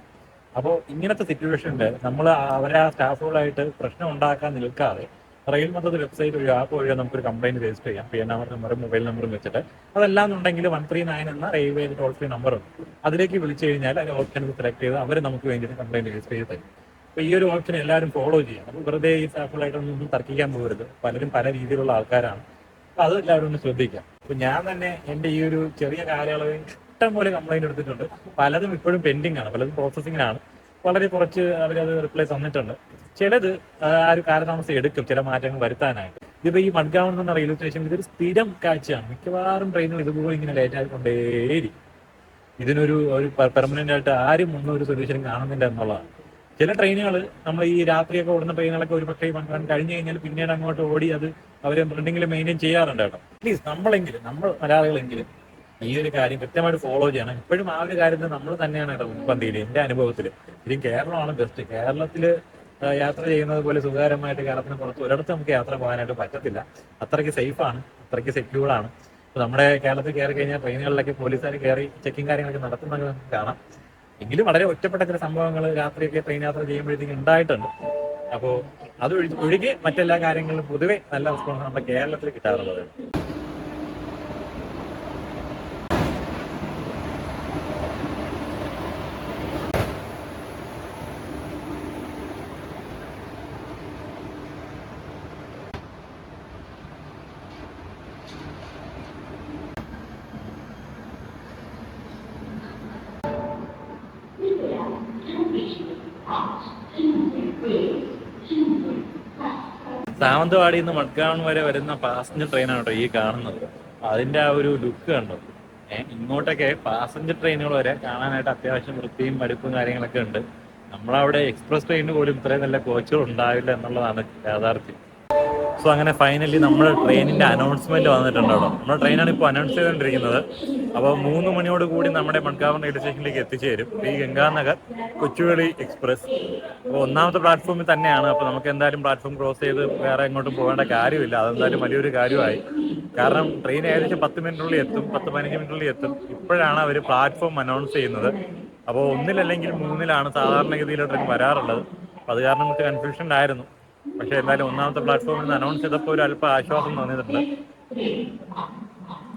അപ്പോൾ ഇങ്ങനത്തെ സിറ്റുവേഷനിൽ നമ്മൾ അവരെ ആ സ്റ്റാഫുകളായിട്ട് പ്രശ്നം ഉണ്ടാക്കാൻ നിൽക്കാതെ റെയിൽ മൊത്തത്തിൽ വെബ്സൈറ്റ് വഴി ആപ്പ് വഴിയോ നമുക്കൊരു കംപ്ലയിന്റ് രജിസ്റ്റർ ചെയ്യാം. PNR നമ്പറും മൊബൈൽ നമ്പറും വെച്ചിട്ട്. അതല്ലാന്നുണ്ടെങ്കിൽ 139 എന്ന റെയിൽവേ ടോൾ ഫ്രീ നമ്പറുണ്ട്, അതിലേക്ക് വിളിച്ചു കഴിഞ്ഞാൽ അതിന് ഓപ്ഷൻ സെലക്ട് ചെയ്ത് അവർ നമുക്ക് വേണ്ടിയിട്ട് കംപ്ലയിന്റ് രജിസ്റ്റർ ചെയ്ത് തരും. അപ്പോൾ ഈ ഒരു ഓപ്ഷൻ എല്ലാവരും ഫോളോ ചെയ്യാം. അപ്പോൾ വെറുതെ ഈ സ്റ്റാഫുകളായിട്ടൊന്നും തർക്കിക്കാൻ പോകരുത്. പലരും പല രീതിയിലുള്ള ആൾക്കാരാണ്. അപ്പോൾ അത് എല്ലാവരും ഒന്ന് ശ്രദ്ധിക്കാം. അപ്പോൾ ഞാൻ തന്നെ എൻ്റെ ഈ ഒരു ചെറിയ കാലയളവിൽ ഇഷ്ടം പോലെ കംപ്ലയിന്റ് എടുത്തിട്ടുണ്ട്. പലതും ഇപ്പോഴും പെൻഡിങ് ആണ്, പലതും പ്രോസസ്സിങ്ങിനാണ്. വളരെ കുറച്ച് അവരത് റിപ്ലൈ തന്നിട്ടുണ്ട്. ചിലത് ആ ഒരു കാലതാമസം എടുക്കും ചില മാറ്റങ്ങൾ വരുത്താനായിട്ട്. ഇതിപ്പോൾ ഈ മഡ്ഗാവൺ എന്ന റെയിൽവേ സ്റ്റേഷനിൽ ഇതൊരു സ്ഥിരം കാഴ്ചയാണ്. മിക്കവാറും ട്രെയിനുകൾ ഇതുപോലെ ഇങ്ങനെ ലേറ്റ് ആയിക്കൊണ്ടേയിരിക്കും. ഇതിനൊരു പെർമനന്റ് ആയിട്ട് ആരും ഒന്നും ഒരു സൊല്യൂഷൻ കാണുന്നില്ല എന്നുള്ളതാണ്. ചില ട്രെയിനുകൾ നമ്മൾ ഈ രാത്രിയൊക്കെ ഓടുന്ന ട്രെയിനുകളൊക്കെ ഒരു പക്ഷേ മൺകാൻ കഴിഞ്ഞ് കഴിഞ്ഞാൽ പിന്നീട് അങ്ങോട്ട് ഓടി അത് അവർ റണ്ണിങ്ങിൽ മെയിൻറ്റെയിൻ ചെയ്യാറുണ്ട് കേട്ടോ. പ്ലീസ് നമ്മൾ മലയാളികളെങ്കിലും ഈ ഒരു കാര്യം കൃത്യമായിട്ട് ഫോളോ ചെയ്യണം. ഇപ്പോഴും ആ ഒരു കാര്യത്തിൽ നമ്മൾ തന്നെയാണ് കേട്ടോ മുൻപന്തിയിൽ. എൻ്റെ അനുഭവത്തിൽ ഇനി കേരളമാണ് ബെസ്റ്റ്. കേരളത്തിൽ യാത്ര ചെയ്യുന്നത് പോലെ സുഖകരമായിട്ട് കേരളത്തിന് പുറത്ത് ഒരിടത്ത് നമുക്ക് യാത്ര പോകാനായിട്ട് പറ്റത്തില്ല. അത്രയ്ക്ക് സേഫാണ്, അത്രയ്ക്ക് സെക്യൂർഡാണ്. അപ്പോൾ നമ്മുടെ കേരളത്തിൽ കയറി കഴിഞ്ഞാൽ ട്രെയിനുകളിലൊക്കെ പോലീസുകാർ കയറി ചെക്കിങ് കാര്യങ്ങളൊക്കെ നടത്തുന്നത് നമുക്ക് കാണാം. എങ്കിലും വളരെ ഒറ്റപ്പെട്ട ചില സംഭവങ്ങൾ രാത്രിയൊക്കെ ട്രെയിൻ യാത്ര ചെയ്യുമ്പോഴത്തേക്കും ഉണ്ടായിട്ടുണ്ട്. അപ്പോൾ അത് ഒഴികെ മറ്റെല്ലാ കാര്യങ്ങളും പൊതുവെ നല്ല റെസ്പോൺസ് നമ്മുടെ കേരളത്തിൽ കിട്ടാറുള്ളത്. സാവന്തവാടിയിൽ നിന്ന് മഡ്ഗാവൺ വരെ വരുന്ന പാസഞ്ചർ ട്രെയിനാണ് കേട്ടോ ഈ കാണുന്നത്. അതിൻ്റെ ആ ഒരു ലുക്ക് കണ്ടോ, ഇങ്ങോട്ടൊക്കെ പാസഞ്ചർ ട്രെയിനുകൾ വരെ കാണാനായിട്ട് അത്യാവശ്യം വൃത്തിയും മടുപ്പും കാര്യങ്ങളൊക്കെ ഉണ്ട്. നമ്മളവിടെ എക്സ്പ്രസ് ട്രെയിനിന് പോലും ഇത്രയും നല്ല കോച്ചുകൾ ഉണ്ടാവില്ല എന്നുള്ളതാണ് യാഥാർത്ഥ്യം. സോ അങ്ങനെ ഫൈനലി നമ്മുടെ ട്രെയിനിന്റെ അനൗൺസ്മെന്റ് വന്നിട്ടുണ്ട് കേട്ടോ. നമ്മുടെ ട്രെയിനാണ് ഇപ്പോൾ അനൗൺസ് ചെയ്തുകൊണ്ടിരിക്കുന്നത്. അപ്പോൾ 3 മണിയോട് കൂടി നമ്മുടെ മഡ്ഗാവൺ റെയിൽവേ സ്റ്റേഷനിലേക്ക് എത്തിച്ചേരും ഈ ഗംഗാനഗർ കൊച്ചുവേളി എക്സ്പ്രസ്. അപ്പോൾ 1ാമത്തെ പ്ലാറ്റ്ഫോമിൽ തന്നെയാണ്. അപ്പോൾ നമുക്ക് എന്തായാലും പ്ലാറ്റ്ഫോം ക്രോസ് ചെയ്ത് വേറെ എങ്ങോട്ടും പോകേണ്ട കാര്യമില്ല. അതെന്തായാലും വലിയൊരു കാര്യമായി. കാരണം ട്രെയിൻ ഏകദേശം 10 മിനിറ്റിനുള്ളിൽ എത്തും, 10-15 മിനിറ്റിനുള്ളിൽ എത്തും. ഇപ്പോഴാണ് അവർ പ്ലാറ്റ്ഫോം അനൗൺസ് ചെയ്യുന്നത്. അപ്പോൾ 1-അല്ലെങ്കിൽ 3-ലാണ് സാധാരണഗതിയിൽ ട്രെയിൻ വരാറുള്ളത്. അപ്പോൾ അത് കാരണം നമുക്ക് കൺഫ്യൂഷൻ ആയിരുന്നു. പക്ഷേ എന്തായാലും 1ാമത്തെ പ്ലാറ്റ്ഫോമിൽ നിന്ന് അനൗൺസ് ചെയ്തപ്പോൾ ഒരു അല്പം ആശ്വാസം തോന്നിയിട്ടുണ്ട്.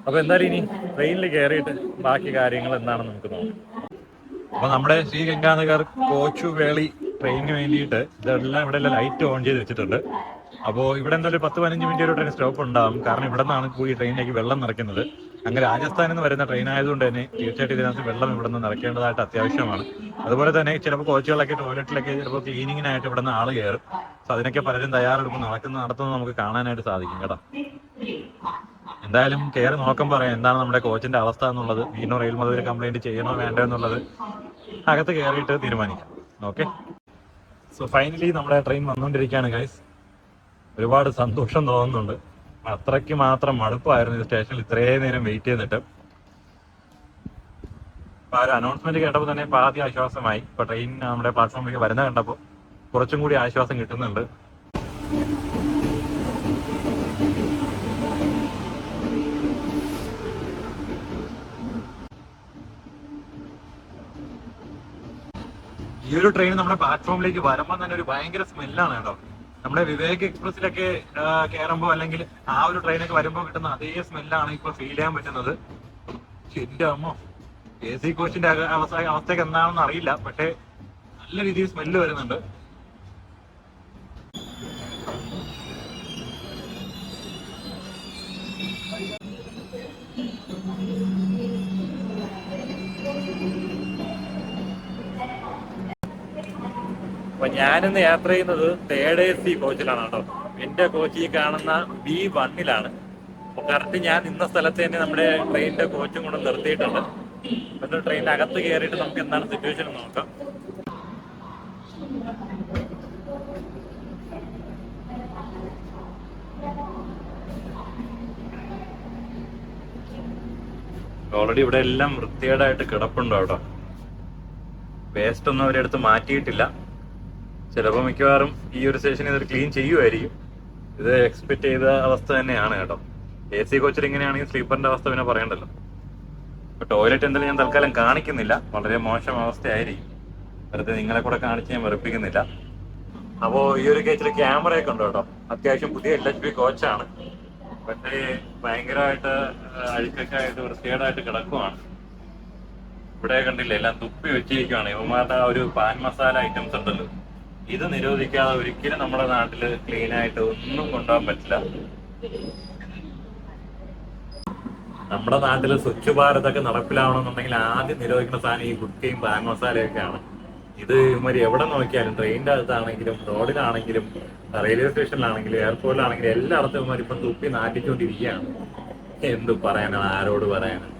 അപ്പോൾ എന്തായാലും ഇനി ട്രെയിനിൽ കയറിയിട്ട് ബാക്കി കാര്യങ്ങൾ എന്താണെന്ന് നമുക്ക് നോക്കാം. അപ്പോൾ നമ്മുടെ ശ്രീ ഗംഗാനഗർ കോച്ചുവേളി ട്രെയിനിന് വേണ്ടിയിട്ട് ഇതെല്ലാം ഇവിടെ എല്ലാം ലൈറ്റ് ഓൺ ചെയ്ത് വെച്ചിട്ടുണ്ട്. അപ്പോൾ ഇവിടെ എന്തായാലും 10-15 മിനിറ്റ് ഒരു ട്രെയിൻ സ്റ്റോപ്പ് ഉണ്ടാകും. കാരണം ഇവിടെ നിന്നാണ് കൂടി ട്രെയിനിലേക്ക് വെള്ളം നിറയ്ക്കുന്നത്. അങ്ങനെ രാജസ്ഥാനിൽ നിന്ന് വരുന്ന ട്രെയിൻ ആയതുകൊണ്ട് തന്നെ തീർച്ചയായിട്ടും ഇതിനകത്ത് വെള്ളം ഇവിടെ നിന്ന് നിറയ്ക്കേണ്ടതായിട്ട് അത്യാവശ്യമാണ്. അതുപോലെ തന്നെ ചിലപ്പോൾ കോച്ചുകളൊക്കെ ടോയ്ലറ്റിലൊക്കെ ചിലപ്പോൾ ക്ലീനിങ്ങിനായിട്ട് ഇവിടെ നിന്ന് ആൾ കയറും. സോ അതിനൊക്കെ പലരും തയ്യാറെടുപ്പ് നടത്തുന്നത് നമുക്ക് കാണാനായിട്ട് സാധിക്കും കേട്ടോ. എന്തായാലും കയറി നോക്കുമ്പോൾ പറയാം എന്താണ് നമ്മുടെ കോച്ചിന്റെ അവസ്ഥ എന്നുള്ളത്. വീണോ റെയിൽ മതിൽ കംപ്ലൈന്റ് ചെയ്യണോ വേണ്ടോ എന്നുള്ളത് അകത്ത് കയറിയിട്ട് തീരുമാനിക്കാം. ഓക്കെ, സോ ഫൈനലി നമ്മുടെ ട്രെയിൻ വന്നുകൊണ്ടിരിക്കുകയാണ് ഗൈസ്. ഒരുപാട് സന്തോഷം തോന്നുന്നുണ്ട്. അത്രയ്ക്ക് മാത്രം മടുപ്പായിരുന്നു ഈ സ്റ്റേഷനിൽ ഇത്രയും നേരം വെയിറ്റ് ചെയ്തിട്ട്. അപ്പൊ ആ ഒരു അനൗൺസ്മെന്റ് കേട്ടപ്പോൾ തന്നെ പാതി ആശ്വാസമായി. ഇപ്പൊ ട്രെയിൻ നമ്മുടെ പ്ലാറ്റ്ഫോമിലേക്ക് വരുന്ന കണ്ടപ്പോൾ കുറച്ചും കൂടി ആശ്വാസം കിട്ടുന്നുണ്ട്. ഈ ഒരു ട്രെയിൻ നമ്മുടെ പ്ലാറ്റ്ഫോമിലേക്ക് വരുമ്പോൾ തന്നെ ഒരു ഭയങ്കര സ്മെല്ലാണ് കേട്ടോ. നമ്മുടെ വിവേക് എക്സ്പ്രസിലൊക്കെ കയറുമ്പോൾ അല്ലെങ്കിൽ ആ ഒരു ട്രെയിനൊക്കെ വരുമ്പോൾ കിട്ടുന്ന അതേ സ്മെല്ലാണ് ഇപ്പൊ ഫീൽ ചെയ്യാൻ പറ്റുന്നത്. എന്റെ അമ്മോ, AC കോച്ചിന്റെ അവസ്ഥയൊക്കെ എന്താണെന്ന് അറിയില്ല, പക്ഷെ നല്ല രീതിയിൽ സ്മെല്ല് വരുന്നുണ്ട്. അപ്പൊ ഞാനിന്ന് യാത്ര ചെയ്യുന്നത് 3rd AC കോച്ചിലാണ് കേട്ടോ. എന്റെ കോച്ച് ഈ കാണുന്ന B1-ലാണ്. അപ്പൊ കറക്റ്റ് ഞാൻ നിന്ന സ്ഥലത്ത് തന്നെ നമ്മുടെ ട്രെയിനിന്റെ കോച്ചും കൊണ്ട് നിർത്തിയിട്ടുണ്ട്. എന്നിട്ട് ട്രെയിനിന്റെ അകത്ത് കയറിയിട്ട് നമുക്ക് എന്താണ് സിറ്റുവേഷൻ നോക്കാം. ഓൾറെഡി ഇവിടെ എല്ലാം വൃത്തികേടായിട്ട് കിടപ്പുണ്ടോ കേട്ടോ. വേസ്റ്റ് ഒന്നും അവരെടുത്ത് മാറ്റിയിട്ടില്ല. ചിലപ്പോൾ മിക്കവാറും ഈ ഒരു സ്റ്റേഷനിൽ ഇതൊരു ക്ലീൻ ചെയ്യുമായിരിക്കും. ഇത് എക്സ്പെക്ട് ചെയ്ത അവസ്ഥ തന്നെയാണ് കേട്ടോ. AC കോച്ചിൽ ഇങ്ങനെയാണെങ്കിൽ സ്ലീപ്പറിന്റെ അവസ്ഥ പിന്നെ പറയണ്ടല്ലോ. ടോയ്ലറ്റ് എന്തായാലും ഞാൻ തൽക്കാലം കാണിക്കുന്നില്ല, വളരെ മോശം അവസ്ഥയായിരിക്കും. വെറുതെ നിങ്ങളെ കൂടെ കാണിച്ച് ഞാൻ വെറുപ്പിക്കുന്നില്ല. അപ്പോൾ ഈ ഒരു കേസിൽ ക്യാമറയൊക്കെ ഉണ്ട് കേട്ടോ. അത്യാവശ്യം പുതിയ LHB കോച്ചാണ്, പക്ഷേ ഭയങ്കരമായിട്ട് അഴുക്കൊക്കെ ആയിട്ട് വൃത്തികേടായിട്ട് കിടക്കുവാണ്. ഇവിടെ കണ്ടില്ല, എല്ലാം തുപ്പി വെച്ചിരിക്കുകയാണ്. ഇവന്മാരുടെ ആ ഒരു പാൻ മസാല ഐറ്റംസ് ഉണ്ടല്ലോ, ഇത് നിരോധിക്കാതെ ഒരിക്കലും നമ്മുടെ നാട്ടിൽ ക്ലീൻ ആയിട്ട് ഒന്നും കൊണ്ടുപോകാൻ പറ്റില്ല. നമ്മുടെ നാട്ടിൽ സ്വച്ഛ് ഭാരത് ഒക്കെ നടപ്പിലാവണമെന്നുണ്ടെങ്കിൽ ആദ്യം നിരോധിക്കുന്ന സാധനം ഈ ഗുഡ്കയും പാൻ മസാലയൊക്കെയാണ്. ഇത് ഇവര് എവിടെ നോക്കിയാലും, ട്രെയിനിന്റെ അകത്താണെങ്കിലും റോഡിലാണെങ്കിലും റെയിൽവേ സ്റ്റേഷനിലാണെങ്കിലും എയർപോർട്ടിലാണെങ്കിലും എല്ലായിടത്തും ഇവന്മാർ ഇപ്പം തുപ്പി നാട്ടിക്കൊണ്ടിരിക്കുകയാണ്. എന്ത് പറയാനാണ്, ആരോട് പറയാനാണ്.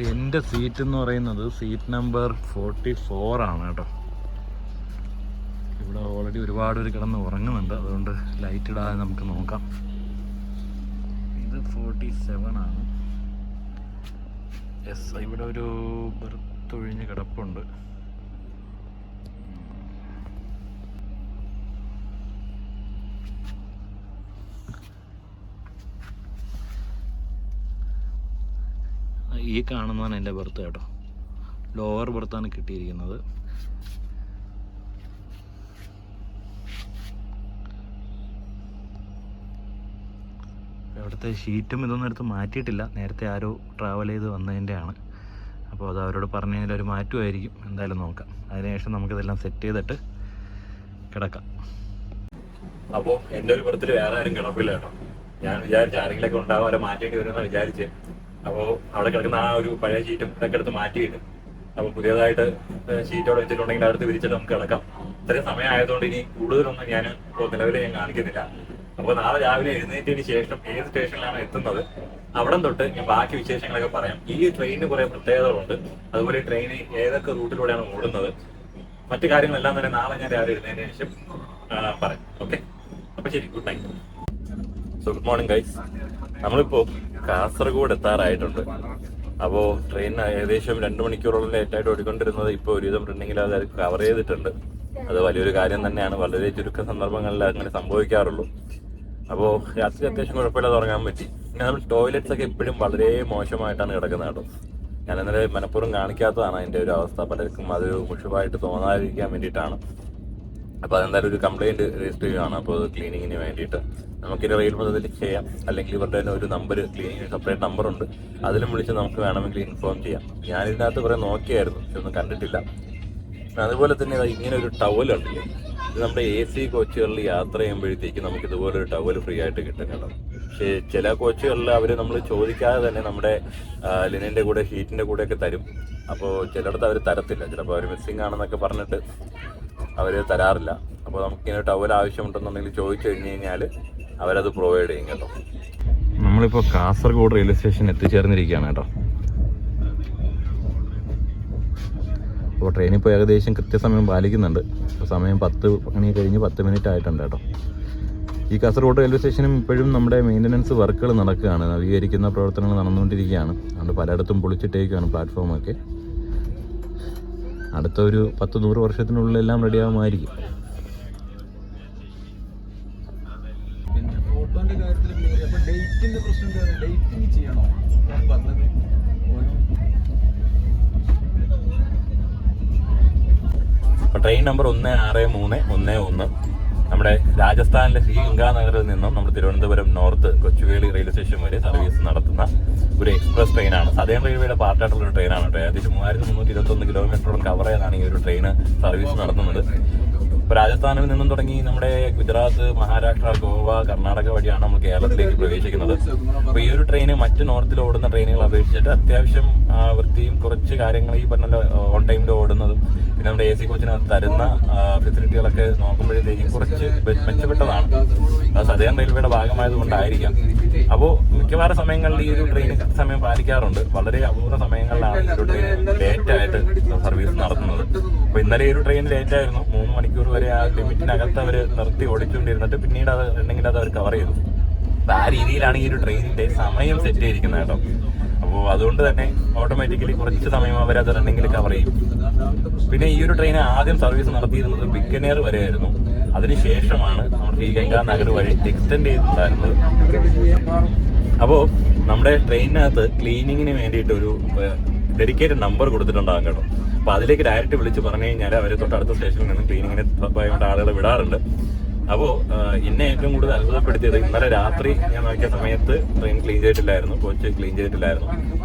എൻ്റെ സീറ്റ് എന്ന് പറയുന്നത് സീറ്റ് നമ്പർ 44 ആണ് കേട്ടോ. ഇവിടെ ഓൾറെഡി ഒരുപാട് പേര് കിടന്ന് ഉറങ്ങുന്നുണ്ട്, അതുകൊണ്ട് ലൈറ്റ് ഇടാതെ നമുക്ക് നോക്കാം. ഇത് 47 ആണ്. യെസ്, ഇവിടെ ഒരു ബെർത്ത് ഒഴിഞ്ഞ് കിടപ്പുണ്ട്. ഈ കാണുന്നതാണ് എൻ്റെ ബെർത്ത് കേട്ടോ. ലോവർ ബെർത്താണ് കിട്ടിയിരിക്കുന്നത്. അവിടുത്തെ ഷീറ്റും ഇതൊന്നും എടുത്ത് മാറ്റിയിട്ടില്ല. നേരത്തെ ആരോ ട്രാവൽ ചെയ്ത് വന്നതിൻ്റെയാണ്. അപ്പോൾ അത് അവരോട് പറഞ്ഞു കഴിഞ്ഞാൽ ഒരു മാറ്റുമായിരിക്കും. എന്തായാലും നോക്കാം. അതിനുശേഷം നമുക്കിതെല്ലാം സെറ്റ് ചെയ്തിട്ട് കിടക്കാം. അപ്പോൾ എൻ്റെ ഒരു ബെർത്തിൽ വേറെ ആരും കിടപ്പില്ല കേട്ടോ. ഞാൻ വിചാരിച്ചു ആരെങ്കിലൊക്കെ ഉണ്ടാവും, അവരെ മാറ്റേണ്ടി വരുമെന്നാണ് വിചാരിച്ചത്. അപ്പോൾ അവിടെ കിടക്കുന്ന ആ ഒരു പഴയ ഷീറ്റും ഇതൊക്കെ എടുത്ത് മാറ്റിയിട്ട് അപ്പോൾ പുതിയതായിട്ട് ഷീറ്റോടെ വെച്ചിട്ടുണ്ടെങ്കിൽ അടുത്ത് വിരിച്ചിട്ട് നമുക്ക് കിടക്കാം. ഇത്രയും സമയം ആയതുകൊണ്ട് ഇനി കൂടുതലൊന്നും ഞാൻ ഇപ്പോൾ നിലവിൽ ഞാൻ കാണിക്കുന്നില്ല. അപ്പോൾ നാളെ രാവിലെ എഴുന്നേറ്റതിന് ശേഷം ഏത് സ്റ്റേഷനിലാണ് എത്തുന്നത് അവിടെ തൊട്ട് ഞാൻ ബാക്കി വിശേഷങ്ങളൊക്കെ പറയാം. ഈ ട്രെയിനിന് കുറെ പ്രത്യേകതകളുണ്ട്. അതുപോലെ ട്രെയിൻ ഏതൊക്കെ റൂട്ടിലൂടെയാണ് ഓടുന്നത്, മറ്റു കാര്യങ്ങളെല്ലാം തന്നെ നാളെ ഞാൻ രാവിലെ എഴുന്നതിന് ശേഷം പറയാം. ഓക്കെ, അപ്പൊ ശരി, good night. So good morning guys. നമ്മളിപ്പോ കാസർഗോഡ് എത്താറായിട്ടുണ്ട്. അപ്പോൾ ട്രെയിൻ ഏകദേശം 2 മണിക്കൂറോളം ലേറ്റായിട്ട് ഓടിക്കൊണ്ടിരുന്നത് ഇപ്പോൾ ഒരുവിധം റണ്ണിങ്ങിൽ അത് കവർ ചെയ്തിട്ടുണ്ട്. അത് വലിയൊരു കാര്യം തന്നെയാണ്. വളരെ ചുരുക്ക സന്ദർഭങ്ങളിൽ അങ്ങനെ സംഭവിക്കാറുള്ളൂ. അപ്പോൾ രാത്രി അത്യാവശ്യം കുഴപ്പമില്ലാതെ ഉറങ്ങാൻ പറ്റി. പിന്നെ നമ്മൾ ടോയ്ലറ്റ്സ് ഒക്കെ എപ്പോഴും വളരെ മോശമായിട്ടാണ് കിടക്കുന്നത് കേട്ടോ. ഞാൻ ഇന്നലെ മനഃപൂർവ്വം കാണിക്കാത്തതാണ് അതിൻ്റെ ഒരു അവസ്ഥ. പലർക്കും അത് മുഷിവായിട്ട് തോന്നാതിരിക്കാൻ വേണ്ടിയിട്ടാണ്. അപ്പോൾ അതെന്തായാലും ഒരു കംപ്ലൈൻറ്റ് രജിസ്റ്റർ ചെയ്യുകയാണ്. അപ്പോൾ അത് ക്ലീനിങ്ങിന് വേണ്ടിയിട്ട് നമുക്കിത് റെയിൽ പദ്ധതിയിൽ ചെയ്യാം. അല്ലെങ്കിൽ ഇവരുടെ തന്നെ ഒരു നമ്പർ, ക്ലീനിങ്ങിന് സെപ്പറേറ്റ് നമ്പറുണ്ട്, അതിലും വിളിച്ച് നമുക്ക് വേണമെങ്കിൽ ഇൻഫോം ചെയ്യാം. ഞാനിതിനകത്ത് കുറേ നോക്കിയായിരുന്നു, പക്ഷെ ഒന്നും കണ്ടിട്ടില്ല. അതുപോലെ തന്നെ ഇങ്ങനെ ഒരു ടവലുണ്ടല്ലേ, ഇത് നമ്മുടെ AC കോച്ചുകളിൽ യാത്ര ചെയ്യുമ്പോഴത്തേക്ക് നമുക്ക് ഇതുപോലെ ഒരു ടവൽ ഫ്രീ ആയിട്ട് കിട്ടും കേട്ടോ. പക്ഷേ ചില കോച്ചുകളിൽ അവർ നമ്മൾ ചോദിക്കാതെ തന്നെ നമ്മുടെ ലിനൻ്റെ കൂടെ ഷീറ്റിൻ്റെ കൂടെയൊക്കെ തരും. അപ്പോൾ ചിലയിടത്ത് അവർ തരത്തില്ല. ചിലപ്പോൾ അവർ മിസ്സിങ് ആണെന്നൊക്കെ പറഞ്ഞിട്ട് അവർ തരാറില്ല. അപ്പോൾ നമുക്കിങ്ങനെ ടവൽ ആവശ്യമുണ്ടെന്നുണ്ടെങ്കിൽ ചോദിച്ചു കഴിഞ്ഞ് കഴിഞ്ഞാൽ അവരത് പ്രൊവൈഡ് ചെയ്യും കേട്ടോ. നമ്മളിപ്പോൾ കാസർഗോഡ് റെയിൽവേ സ്റ്റേഷൻ എത്തിച്ചേർന്നിരിക്കുകയാണ് കേട്ടോ. അപ്പോൾ ട്രെയിനിപ്പോൾ ഏകദേശം കൃത്യസമയം പാലിക്കുന്നുണ്ട്. ഇപ്പോൾ സമയം 10 മണി കഴിഞ്ഞ് 10 മിനിറ്റ് ആയിട്ടുണ്ട് കേട്ടോ. ഈ കാസർഗോഡ് റെയിൽവേ സ്റ്റേഷനും ഇപ്പോഴും നമ്മുടെ മെയിൻ്റനൻസ് വർക്കുകൾ നടക്കുകയാണ്, നവീകരിക്കുന്ന പ്രവർത്തനങ്ങൾ നടന്നുകൊണ്ടിരിക്കുകയാണ്. അതുകൊണ്ട് പലയിടത്തും പൊളിച്ചിട്ടേക്കാണ് പ്ലാറ്റ്ഫോമൊക്കെ. അടുത്ത ഒരു 10-100 വർഷത്തിനുള്ളിൽ എല്ലാം റെഡിയാകുമായിരിക്കും. ട്രെയിൻ നമ്പർ 163111 നമ്മുടെ രാജസ്ഥാനിലെ ശ്രീഗംഗാനഗറിൽ നിന്നും നമ്മുടെ Thiruvananthapuram north Kochuveli railway station വരെ സർവീസ് നടത്തുന്ന ഒരു എക്സ്പ്രസ് ട്രെയിനാണ്. സദേൺ റെയിൽവേയുടെ പാർട്ടായിട്ടുള്ള ഒരു ട്രെയിനാണ് കേട്ടോ. ഏകദേശം 3321 കിലോമീറ്ററോളം കവർ ചെയ്താണ് ഈ ഒരു ട്രെയിൻ സർവീസ് നടത്തുന്നത്. ഇപ്പോൾ രാജസ്ഥാനിൽ നിന്നും തുടങ്ങി നമ്മുടെ ഗുജറാത്ത്, മഹാരാഷ്ട്ര, ഗോവ, കർണാടക വഴിയാണ് നമ്മൾ കേരളത്തിലേക്ക് പ്രവേശിക്കുന്നത്. അപ്പോൾ ഈ ഒരു ട്രെയിന് മറ്റ് നോർത്തിൽ ഓടുന്ന ട്രെയിനുകൾ അപേക്ഷിച്ചിട്ട് അത്യാവശ്യം വൃത്തിയും കുറച്ച് കാര്യങ്ങൾ ഈ പറഞ്ഞ ഓൺ ടൈമിൽ ഓടുന്നതും പിന്നെ നമ്മുടെ AC കോച്ചിനകത്ത് തരുന്ന ഫെസിലിറ്റികളൊക്കെ നോക്കുമ്പോഴത്തേക്കും കുറച്ച് മെച്ചപ്പെട്ടതാണ്. അത് സദേൺ റെയിൽവേയുടെ ഭാഗമായതുകൊണ്ടായിരിക്കാം. അപ്പോൾ മിക്കവാറും സമയങ്ങളിൽ ഈ ഒരു ട്രെയിൻ സമയം പാലിക്കാറുണ്ട്. വളരെ അപൂർവ സമയങ്ങളിലാണ് ഈ ഒരു ട്രെയിൻ ലേറ്റായിട്ട് സർവീസ് നടത്തുന്നത്. അപ്പോൾ ഇന്നലെ ഈ ഒരു ട്രെയിൻ ലേറ്റായിരുന്നു. 3 മണിക്കൂർ വരെ ആ ലിമിറ്റിനകത്ത് അവർ നിർത്തി ഓടിച്ചുകൊണ്ടിരുന്നിട്ട് പിന്നീട് അത് ഉണ്ടെങ്കിൽ അത് അവർ കവർ ചെയ്തു. അപ്പോൾ ആ രീതിയിലാണ് ഈ ഒരു ട്രെയിനിൻ്റെ സമയം സെറ്റ് ചെയ്തിരിക്കുന്നത് കേട്ടോ. അപ്പോൾ അതുകൊണ്ട് തന്നെ ഓട്ടോമാറ്റിക്കലി കുറച്ച് സമയം അവരത് റണ്ണിങ്ങിൽ കവർ ചെയ്യും. പിന്നെ ഈ ഒരു ട്രെയിൻ ആദ്യം സർവീസ് നടത്തിയിരുന്നത് ബിക്കനേർ വരെയായിരുന്നു. അതിനുശേഷമാണ് നമ്മൾ ശ്രീഗംഗാനഗർ വഴി എക്സ്റ്റെൻഡ് ചെയ്തിട്ടുണ്ടായിരുന്നത്. അപ്പോൾ നമ്മുടെ ട്രെയിനിനകത്ത് ക്ലീനിങ്ങിന് വേണ്ടിയിട്ട് ഒരു ഡെഡിക്കേറ്റഡ് നമ്പർ കൊടുത്തിട്ടുണ്ടാകും കേട്ടോ. അപ്പോൾ അതിലേക്ക് ഡയറക്റ്റ് വിളിച്ച് പറഞ്ഞു കഴിഞ്ഞാൽ അവർ തൊട്ടടുത്ത സ്റ്റേഷനിൽ നിന്നും ക്ലീനിങ്ങിന് കൊണ്ട് ആളുകൾ വിടാറുണ്ട്. അപ്പോൾ എന്നെ ഏറ്റവും കൂടുതൽ അത്ഭുതപ്പെടുത്തിയത് ഇന്നലെ രാത്രി ഞാൻ നോക്കിയ സമയത്ത് ട്രെയിൻ ക്ലീൻ ചെയ്തിട്ടില്ലായിരുന്നു, കോച്ച് ക്ലീൻ ചെയ്തിട്ടില്ലായിരുന്നു.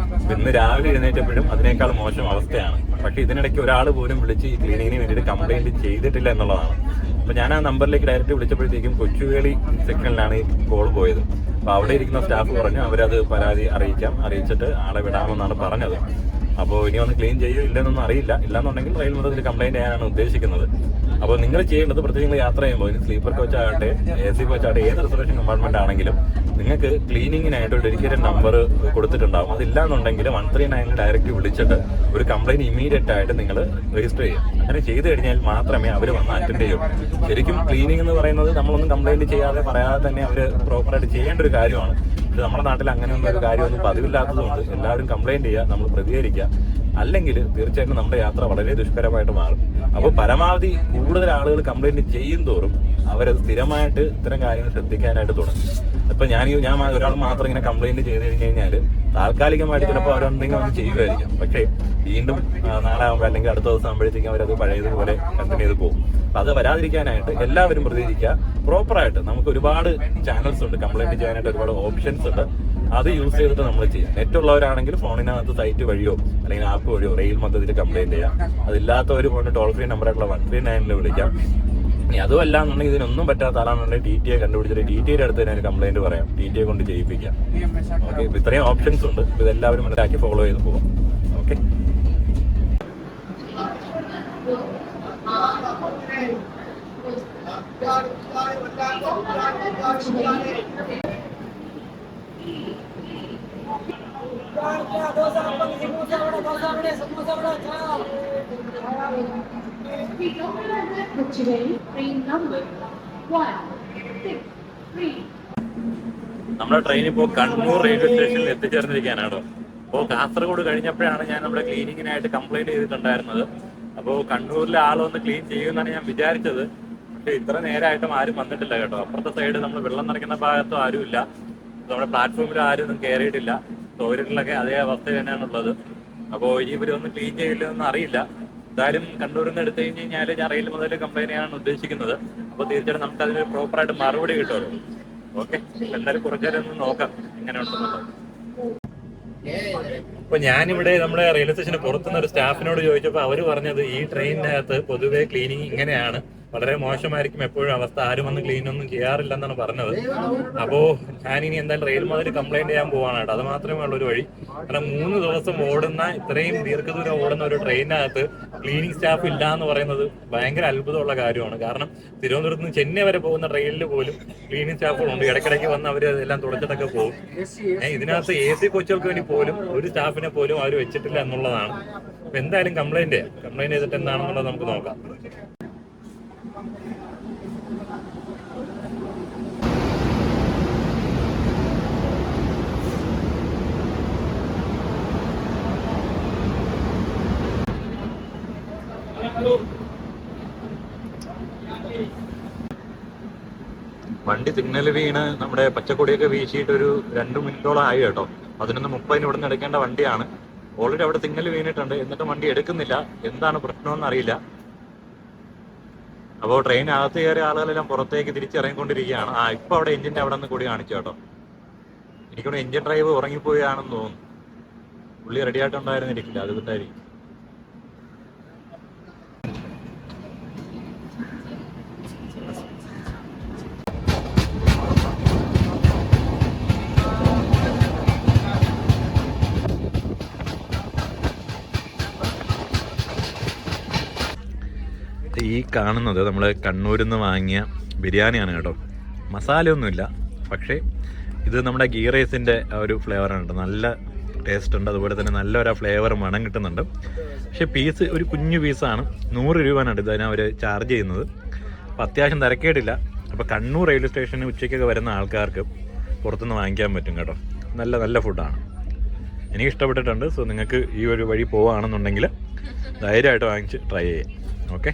ഇന്ന് രാവിലെ എഴുന്നേറ്റപ്പോഴും അതിനേക്കാൾ മോശം അവസ്ഥയാണ്. പക്ഷേ ഇതിനിടയ്ക്ക് ഒരാൾ പോലും വിളിച്ച് ഈ ക്ലീനിങ്ങിന് വേണ്ടിയിട്ട് കംപ്ലയിൻറ്റ് ചെയ്തിട്ടില്ല എന്നുള്ളതാണ്. അപ്പോൾ ഞാൻ ആ നമ്പറിലേക്ക് ഡയറക്റ്റ് വിളിച്ചപ്പോഴത്തേക്കും കൊച്ചുവേളി സെക്ഷനിലാണ് ഈ കോൾ പോയത്. അപ്പോൾ അവിടെ ഇരിക്കുന്ന സ്റ്റാഫ് പറഞ്ഞു അവരത് പരാതി അറിയിച്ചിട്ട് ആളെ വിടാമെന്നാണ് പറഞ്ഞത്. അപ്പോൾ ഇനി ഒന്ന് ക്ലീൻ ചെയ്യോ ഇല്ലെന്നൊന്നും അറിയില്ല. ഇല്ലാന്നുണ്ടെങ്കിൽ റെയിൽ മൊത്തത്തിൽ കംപ്ലയിൻറ്റ് ചെയ്യാനാണ് ഉദ്ദേശിക്കുന്നത്. അപ്പോൾ നിങ്ങൾ ചെയ്യേണ്ടത് പ്രത്യേകം നിങ്ങൾ യാത്ര ചെയ്യുമ്പോൾ ഇനി സ്ലീപ്പർ കോച്ചാകട്ടെ, AC കോച്ചാകട്ടെ, ഏത് റിസർവേഷൻ കമ്പാർട്ട്മെന്റ് ആണെങ്കിലും നിങ്ങൾക്ക് ക്ലീനിങ്ങിനായിട്ട് ഒരു ഡെഡിക്കേറ്റഡ് നമ്പർ കൊടുത്തിട്ടുണ്ടാകും. അതില്ലാന്നുണ്ടെങ്കിൽ 139 ഡയറക്റ്റ് വിളിച്ചിട്ട് ഒരു കംപ്ലയിൻറ്റ് ഇമീഡിയറ്റ് ആയിട്ട് നിങ്ങൾ രജിസ്റ്റർ ചെയ്യും. അങ്ങനെ ചെയ്ത് കഴിഞ്ഞാൽ മാത്രമേ അവർ വന്ന് അറ്റൻഡ് ചെയ്യൂ. ശരിക്കും ക്ലീനിങ് എന്ന് പറയുന്നത് നമ്മളൊന്നും കംപ്ലയിൻറ്റ് ചെയ്യാതെ പറയാതെ തന്നെ അവർ പ്രോപ്പറായിട്ട് ചെയ്യേണ്ട ഒരു കാര്യമാണ്. ഇത് നമ്മുടെ നാട്ടിൽ അങ്ങനെയൊന്നും ഒരു കാര്യമൊന്നും പതിവില്ലാത്തതുകൊണ്ട് എല്ലാവരും കംപ്ലയിൻറ്റ് ചെയ്യുക, നമ്മൾ പ്രതികരിക്കുക. അല്ലെങ്കിൽ തീർച്ചയായിട്ടും നമ്മുടെ യാത്ര വളരെ ദുഷ്കരമായിട്ട് മാറും. അപ്പോൾ പരമാവധി കൂടുതൽ ആളുകൾ കംപ്ലയിൻറ്റ് ചെയ്യും തോറും അവരത് സ്ഥിരമായിട്ട് ഇത്തരം കാര്യങ്ങൾ ശ്രദ്ധിക്കാനായിട്ട് തുടങ്ങും. ഇപ്പം ഞാൻ ഒരാൾ മാത്രം ഇങ്ങനെ കംപ്ലയിൻറ്റ് ചെയ്ത് കഴിഞ്ഞ് കഴിഞ്ഞാൽ താൽക്കാലികമായിട്ട് ചിലപ്പോൾ അവരെന്തെങ്കിലും ഒന്ന് ചെയ്യുമായിരിക്കും. പക്ഷേ വീണ്ടും നാളെ ആകുമ്പോൾ അല്ലെങ്കിൽ അടുത്ത ദിവസം ആകുമ്പോഴത്തേക്കും അവരത് പഴയതുപോലെ കണ്ടിന്യൂ ചെയ്ത് പോകും. അപ്പം അത് വരാതിരിക്കാനായിട്ട് എല്ലാവരും പ്രതികരിക്കുക. പ്രോപ്പറായിട്ട് നമുക്ക് ഒരുപാട് ചാനൽസ് ഉണ്ട്, കംപ്ലയിൻറ്റ് ചെയ്യാനായിട്ട് ഒരുപാട് ഓപ്ഷൻസ് ഉണ്ട്. അത് യൂസ് ചെയ്തിട്ട് നമ്മൾ ചെയ്യാം. നെറ്റുള്ളവരാണെങ്കിൽ ഫോണിനകത്ത് സൈറ്റ് വഴിയോ അല്ലെങ്കിൽ ആപ്പ് വഴിയോ റെയിൽ മൊത്തത്തിൽ കംപ്ലയിൻറ്റ് ചെയ്യാം. അതില്ലാത്തവർ കൊണ്ട് ടോൾ ഫ്രീ നമ്പറായിട്ടുള്ള 139 വിളിക്കാം. ഇനി അതുമല്ല എന്നുണ്ടെങ്കിൽ ഇതിനൊന്നും പറ്റാത്ത ആളാണെന്നുണ്ടെങ്കിൽ TTE കണ്ടുപിടിച്ചിട്ട് TTEയുടെ അടുത്ത് തന്നെ ഒരു കംപ്ലയിൻറ്റ് പറയാം, TTE കൊണ്ട് ചെയ്യിപ്പിക്കാം. ഓക്കെ, ഇപ്പോൾ ഇത്രയും ഓപ്ഷൻസ് ഉണ്ട്. ഇതെല്ലാവരും മനസ്സിലാക്കി ഫോളോ ചെയ്ത് പോകാം. Okay, Train number 163. നമ്മുടെ ട്രെയിൻ ഇപ്പോൾ കണ്ണൂർ റെയിൽവേ സ്റ്റേഷനിൽ എത്തിച്ചേർന്നിരിക്കാനാണ്. അപ്പോൾ കാസർഗോഡ് കഴിഞ്ഞപ്പോഴാണ് ഞാൻ നമ്മുടെ ക്ലീനിങ്ങിനായിട്ട് കംപ്ലൈന്റ് ചെയ്തിട്ടുണ്ടായിരുന്നത്. അപ്പോൾ കണ്ണൂരിലെ ആളൊന്ന് ക്ലീൻ ചെയ്യുമെന്നാണ് ഞാൻ വിചാരിച്ചത്. പക്ഷെ ഇത്ര നേരമായിട്ടും ആരും വന്നിട്ടില്ല കേട്ടോ. അപ്പുറത്തെ സൈഡ് നമ്മൾ വെള്ളം നിറയ്ക്കുന്ന ഭാഗത്തും ആരുമില്ല. നമ്മുടെ പ്ലാറ്റ്ഫോമിൽ ആരും ഒന്നും കയറിയിട്ടില്ല. ടോയ്ലറ്റിലൊക്കെ അതേ അവസ്ഥ തന്നെയാണുള്ളത്. അപ്പോൾ ഇനി ഇവരൊന്നും ക്ലീൻ ചെയ്യില്ലെന്ന് അറിയില്ല. എന്തായാലും കണ്ണൂരിൽ നിന്ന് എടുത്തു കഴിഞ്ഞ് കഴിഞ്ഞാൽ ഞാൻ റെയിൽ മുതൽ കംപ്ലൈന്റ് ചെയ്യാനാണ് ഉദ്ദേശിക്കുന്നത്. അപ്പോൾ തീർച്ചയായിട്ടും നമുക്ക് അതിന് പ്രോപ്പറായിട്ട് മറുപടി കിട്ടുമല്ലോ. ഓക്കെ, എന്തായാലും കുറച്ചു നേരം ഒന്ന് നോക്കാം എങ്ങനെയുണ്ടെന്നുള്ളത്. അപ്പൊ ഞാനിവിടെ നമ്മുടെ റെയിൽവേ സ്റ്റേഷന് പുറത്തുനിന്ന് ഒരു സ്റ്റാഫിനോട് ചോദിച്ചപ്പോൾ അവര് പറഞ്ഞത് ഈ ട്രെയിനിനകത്ത് പൊതുവെ ക്ലീനിങ് ഇങ്ങനെയാണ്, വളരെ മോശമായിരിക്കും എപ്പോഴും അവസ്ഥ, ആരും വന്ന് ക്ലീൻ ഒന്നും ചെയ്യാറില്ലെന്നാണ് പറഞ്ഞത്. അപ്പോ ഞാനിനി എന്തായാലും റെയിൽ മുതൽ കംപ്ലൈന്റ് ചെയ്യാൻ പോവാണ് കേട്ടോ. അത് മാത്രമേ ഉള്ളൂ ഒരു വഴി. കാരണം 3 ദിവസം ഓടുന്ന, ഇത്രയും ദീർഘദൂരം ഓടുന്ന ഒരു ട്രെയിനിനകത്ത് ക്ലീനിങ് സ്റ്റാഫ് ഇല്ല എന്ന് പറയുന്നത് ഭയങ്കര അത്ഭുതമുള്ള കാര്യമാണ്. കാരണം തിരുവനന്തപുരത്ത് നിന്ന് ചെന്നൈ വരെ പോകുന്ന ട്രെയിനിൽ പോലും ക്ലീനിങ് സ്റ്റാഫുകളുണ്ട്. ഇടയ്ക്കിടയ്ക്ക് വന്ന് അവർ എല്ലാം തുടച്ചിട്ടൊക്കെ പോകും. ഇതിനകത്ത് AC കോച്ചുകൾക്ക് വേണ്ടി പോലും ഒരു സ്റ്റാഫിനെ പോലും അവർ വെച്ചിട്ടില്ല എന്നുള്ളതാണ്. അപ്പൊ എന്തായാലും കംപ്ലൈന്റ് ചെയ്തിട്ട് എന്താണെന്നുള്ളത് നമുക്ക് നോക്കാം. വണ്ടി സിഗ്നൽ വീണ് നമ്മുടെ പച്ചക്കൊടിയൊക്കെ വീശിയിട്ട് ഒരു 2 മിനിറ്റോളം ആയി കേട്ടോ. 11:30 ഇവിടെ നിന്ന് എടുക്കേണ്ട വണ്ടിയാണ്. ഓൾറെഡി അവിടെ സിഗ്നൽ വീണിട്ടുണ്ട്, എന്നിട്ടും വണ്ടി എടുക്കുന്നില്ല. എന്താണ് പ്രശ്നമെന്ന് അറിയില്ല. അപ്പോൾ ട്രെയിൻ അകത്ത് കയറിയ ആളുകളെല്ലാം പുറത്തേക്ക് തിരിച്ചിറങ്ങിക്കൊണ്ടിരിക്കുകയാണ്. ഇപ്പൊ അവിടെ എഞ്ചിന്റെ അവിടെ നിന്ന് കൂടി കാണിച്ചു കേട്ടോ. എനിക്കൊന്ന് എഞ്ചിൻ ഡ്രൈവ് ഉറങ്ങിപ്പോയാണെന്ന് തോന്നുന്നു. പുള്ളി റെഡി ആയിട്ടുണ്ടായിരുന്നിരിക്കില്ല, അതുകൊണ്ടായിരിക്കും. ഈ കാണുന്നത് നമ്മൾ കണ്ണൂരിൽ നിന്ന് വാങ്ങിയ ബിരിയാണിയാണ് കേട്ടോ. മസാലയൊന്നുമില്ല, പക്ഷേ ഇത് നമ്മുടെ ഗീ റൈസിൻ്റെ ഒരു ഫ്ലേവറാണ്. നല്ല ടേസ്റ്റ് ഉണ്ട്, അതുപോലെ തന്നെ നല്ലൊരു ഫ്ലേവർ മണം കിട്ടുന്നുണ്ട്. പക്ഷേ പീസ് ഒരു കുഞ്ഞു പീസാണ്. 100 രൂപയാണ് ഇതിന് അവർ ചാർജ് ചെയ്യുന്നത്. അപ്പോൾ അത്യാവശ്യം തിരക്കേടില്ല. അപ്പോൾ കണ്ണൂർ റെയിൽവേ സ്റ്റേഷന് ഉച്ചയ്ക്കൊക്കെ വരുന്ന ആൾക്കാർക്ക് പുറത്തുനിന്ന് വാങ്ങിക്കാൻ പറ്റും കേട്ടോ. നല്ല നല്ല ഫുഡാണ്, എനിക്ക് ഇഷ്ടപ്പെട്ടിട്ടുണ്ട്. സോ നിങ്ങൾക്ക് ഈ ഒരു വഴി പോവുകയാണെന്നുണ്ടെങ്കിൽ ധൈര്യമായിട്ട് വാങ്ങിച്ച് ട്രൈ ചെയ്യാം. ഓക്കെ,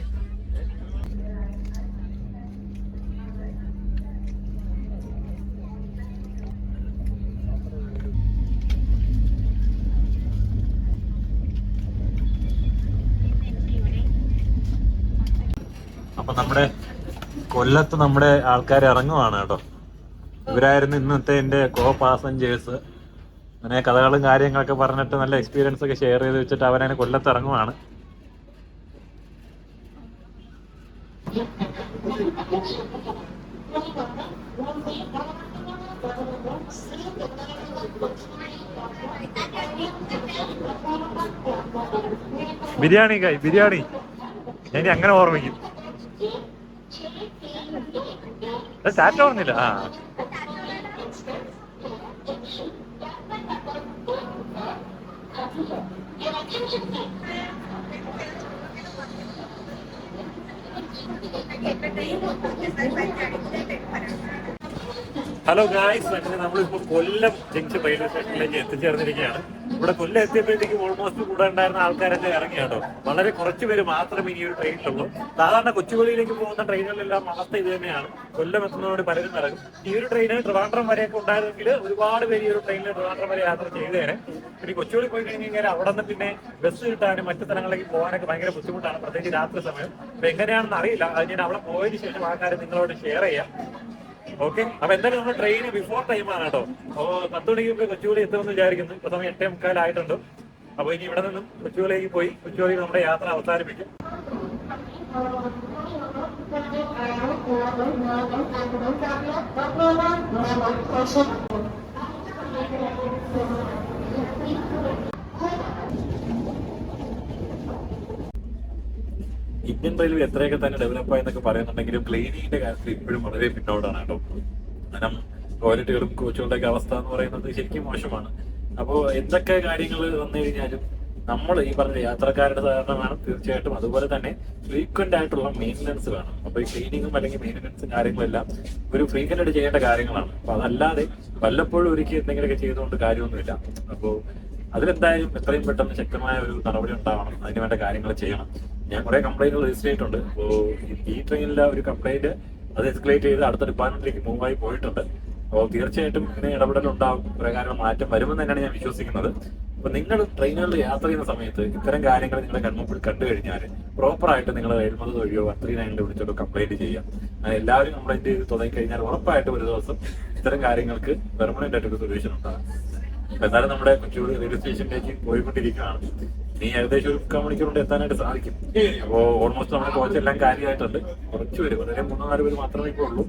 അപ്പൊ നമ്മുടെ കൊല്ലത്ത് നമ്മുടെ ആൾക്കാർ ഇറങ്ങുവാണ് കേട്ടോ. ഇവരായിരുന്നു ഇന്നത്തെ എൻ്റെ പാസഞ്ചേഴ്സ്. അങ്ങനെ കഥകളും കാര്യങ്ങളൊക്കെ പറഞ്ഞിട്ട് നല്ല എക്സ്പീരിയൻസ് ഒക്കെ ഷെയർ ചെയ്ത് വെച്ചിട്ട് അവരതിനെ കൊല്ലത്ത് ഇറങ്ങുവാണ്. ബിരിയാണി ബിരിയാണി ഞാൻ അങ്ങനെ ഓർമ്മിക്കും. സ്റ്റാർട്ട് ഓർന്നില്ല. ഹലോ ഗായ്സ്, അങ്ങനെ നമ്മളിപ്പോൾ കൊല്ലം ജംഗ്ഷൻ റെയിൽവേ സ്റ്റേഷനിലേക്ക് എത്തിച്ചേർന്നിരിക്കുകയാണ്. ഇവിടെ കൊല്ലം എത്തിയപ്പോഴത്തേക്കും ഓൾമോസ്റ്റ് കൂടെ ഉണ്ടായിരുന്ന ആൾക്കാരെല്ലാം ഇറങ്ങി കേട്ടോ. വളരെ കുറച്ച് പേര് മാത്രമേ ഈ ഒരു ട്രെയിനിലുള്ളൂ. സാധാരണ കൊച്ചുവേളിയിലേക്ക് പോകുന്ന ട്രെയിനുകളിലെല്ലാം അവസ്ഥ ഇത് തന്നെയാണ്. കൊല്ലം എത്തുന്നതോട് പലരും ഇറങ്ങും. ഈ ഒരു ട്രെയിന് ട്രിവാൻഡ്രം വരെയൊക്കെ ഉണ്ടായിരുന്നെങ്കിൽ ഒരുപാട് പേര് ഈ ഒരു ട്രെയിനിൽ ട്രിവാൻഡ്രം വരെ യാത്ര ചെയ്തേനെ. പിന്നെ കൊച്ചുവേളി പോയി കഴിഞ്ഞ് കഴിഞ്ഞാൽ അവിടെ നിന്ന് പിന്നെ ബസ് കിട്ടാനും മറ്റു സ്ഥലങ്ങളിലേക്ക് പോകാനൊക്കെ ഭയങ്കര ബുദ്ധിമുട്ടാണ്, പ്രത്യേകിച്ച് രാത്രി സമയം. അപ്പൊ എങ്ങനെയാണെന്ന് അറിയില്ല, അത് ഞാൻ അവിടെ പോയതിനു ശേഷം ആ കാര്യം നിങ്ങളോട് ഷെയർ ചെയ്യാം. ഓക്കെ, അപ്പൊ എന്തായാലും നമ്മുടെ ട്രെയിന് ബിഫോർ ടൈമാണ് കേട്ടോ. അപ്പോൾ 10 മണിക്ക് കൊച്ചുവേളി എത്തുമെന്ന് വിചാരിക്കുന്നു. ഇപ്പൊ സമയം 8:45 ആയിട്ടുണ്ട്. അപ്പൊ ഇനി ഇവിടെ നിന്നും കൊച്ചുവേളിലേക്ക് പോയി കൊച്ചുവേളിയിൽ നമ്മുടെ യാത്ര അവസാനിപ്പിക്കും. ഈ ഇന്ത്യൻ റെയിൽവേ എത്രയൊക്കെ തന്നെ ഡെവലപ്പായി എന്നൊക്കെ പറയുന്നുണ്ടെങ്കിലും ക്ലീനിങ്ങിന്റെ കാര്യത്തിൽ ഇപ്പോഴും വളരെ പിന്നോട്ടാണ് കേട്ടോ. കാരണം ടോയ്ലറ്റുകളും കോച്ചുകളുടെയൊക്കെ അവസ്ഥ എന്ന് പറയുന്നത് ശരിക്കും മോശമാണ്. അപ്പോൾ എന്തൊക്കെ കാര്യങ്ങൾ വന്നു കഴിഞ്ഞാലും നമ്മൾ ഈ പറഞ്ഞ യാത്രക്കാരുടെ സഹകരണം വേണം തീർച്ചയായിട്ടും. അതുപോലെ തന്നെ ഫ്രീക്വന്റ് ആയിട്ടുള്ള മെയിൻ്റനൻസ് വേണം. അപ്പോൾ ഈ ക്ലീനിങ്ങും അല്ലെങ്കിൽ മെയിൻ്റനൻസും കാര്യങ്ങളെല്ലാം ഒരു ഫ്രീക്വന്റ് ആയിട്ട് ചെയ്യേണ്ട കാര്യങ്ങളാണ്. അപ്പോൾ അതല്ലാതെ വല്ലപ്പോഴും ഒരിക്കൽ എന്തെങ്കിലുമൊക്കെ ചെയ്തുകൊണ്ട് കാര്യമൊന്നുമില്ല. അപ്പോൾ അതിലെന്തായാലും എത്രയും പെട്ടെന്ന് ശക്തമായ ഒരു നടപടി ഉണ്ടാവണം. അതിന് വേണ്ട കാര്യങ്ങൾ ചെയ്യണം. ഞാൻ കുറെ കംപ്ലൈന്റുകൾ രജിസ്റ്റർ ചെയ്തിട്ടുണ്ട്. അപ്പോൾ ഈ ട്രെയിനിലെ ഒരു കംപ്ലൈന്റ് അത് എസ്കലേറ്റ് ചെയ്ത് അടുത്ത ഡിപ്പാർട്ട്മെന്റിലേക്ക് മൂവായി പോയിട്ടുണ്ട്. അപ്പോൾ തീർച്ചയായിട്ടും ഇങ്ങനെ ഇടപെടലുണ്ടാവും, കുറെ കാര്യങ്ങൾ മാറ്റം വരുമെന്ന് തന്നെയാണ് ഞാൻ വിശ്വസിക്കുന്നത്. അപ്പൊ നിങ്ങൾ ട്രെയിനുകളിൽ യാത്ര ചെയ്യുന്ന സമയത്ത് ഇത്തരം കാര്യങ്ങൾ നിങ്ങളുടെ കൺമുമ്പിൽ കണ്ടു കഴിഞ്ഞാൽ പ്രോപ്പറായിട്ട് നിങ്ങൾ എഴുപത് വഴിയോ 139 വിളിച്ചോട്ടോ കംപ്ലൈന്റ് ചെയ്യാം. അങ്ങനെ എല്ലാവരും കംപ്ലൈന്റ് ചെയ്ത് തുടങ്ങി കഴിഞ്ഞാൽ ഉറപ്പായിട്ടും ഒരു ദിവസം ഇത്തരം കാര്യങ്ങൾക്ക് പെർമനന്റ് ആയിട്ടൊരു സൊല്യൂഷൻ ഉണ്ടാകും. എന്നാലും നമ്മുടെ കൊച്ചുകൂടി റെയിൽവേ സ്റ്റേഷനിലേക്ക് പോയിക്കൊണ്ടിരിക്കുകയാണ്. ഇനി ഏകദേശം ഒരു 1/4 മണിക്കൂർ കൊണ്ട് എത്താനായിട്ട് സാധിക്കും. അപ്പോൾ ഓൾമോസ്റ്റ് നമ്മുടെ കോച്ച് എല്ലാം കാര്യമായിട്ടുണ്ട്. കുറച്ച് പേര് വളരെ 3-4 പേര് മാത്രമേ ഇപ്പോൾ ഉള്ളൂ.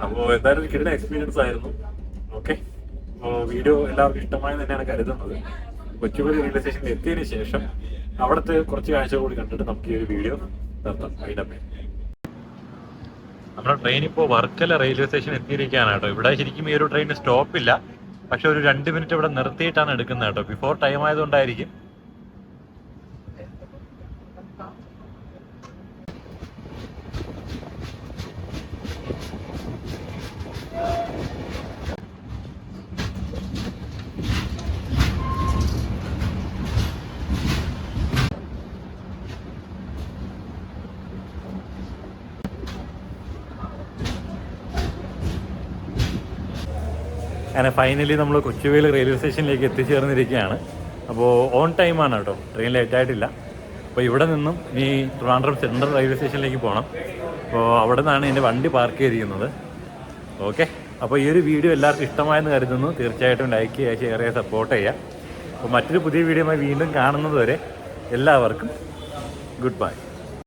അപ്പോൾ എന്തായാലും ഒരു കിടിലൻ എക്സ്പീരിയൻസ് ആയിരുന്നു. ഓക്കെ, അപ്പോൾ വീഡിയോ എല്ലാവർക്കും ഇഷ്ടമായി തന്നെയാണ് കരുതുന്നത്. കൊച്ചുവേളി റെയിൽവേ സ്റ്റേഷനിൽ എത്തിയതിനു ശേഷം അവിടുത്തെ കുറച്ച് കാഴ്ചകൾ കൂടി കണ്ടിട്ട് നമുക്ക് ഈ ഒരു വീഡിയോ നിർത്താം. അതിൻ്റെ നമ്മുടെ ട്രെയിൻ ഇപ്പോൾ വർക്കല റെയിൽവേ സ്റ്റേഷൻ എത്തിയിരിക്കുകയാണ് കേട്ടോ. ഇവിടെ ശരിക്കും ഈ ഒരു ട്രെയിൻ സ്റ്റോപ്പില്ല, പക്ഷെ ഒരു 2 മിനിറ്റ് ഇവിടെ നിർത്തിയിട്ടാണ് എടുക്കുന്നത് കേട്ടോ. ബിഫോർ ടൈം ആയതുകൊണ്ടായിരിക്കും. അങ്ങനെ ഫൈനലി നമ്മൾ കൊച്ചുവേളി റെയിൽവേ സ്റ്റേഷനിലേക്ക് എത്തിച്ചേർന്നിരിക്കുകയാണ്. അപ്പോൾ ഓൺ ടൈമാണ് കേട്ടോ, ട്രെയിൻ ലേറ്റായിട്ടില്ല. അപ്പോൾ ഇവിടെ നിന്നും ഈ ട്രിവാൻഡ്രം സെൻട്രൽ റെയിൽവേ സ്റ്റേഷനിലേക്ക് പോകണം. അപ്പോൾ അവിടെ നിന്നാണ് എൻ്റെ വണ്ടി പാർക്ക് ചെയ്തിരിക്കുന്നത്. ഓക്കെ, അപ്പോൾ ഈ ഒരു വീഡിയോ എല്ലാവർക്കും ഇഷ്ടമായെന്ന് കരുതുന്നു. തീർച്ചയായിട്ടും ലൈക്ക് ചെയ്യുക, ഷെയർ ചെയ്യുക, സപ്പോർട്ട് ചെയ്യുക. അപ്പോൾ മറ്റൊരു പുതിയ വീഡിയോയുമായി വീണ്ടും കാണുന്നത് വരെ എല്ലാവർക്കും ഗുഡ് ബൈ.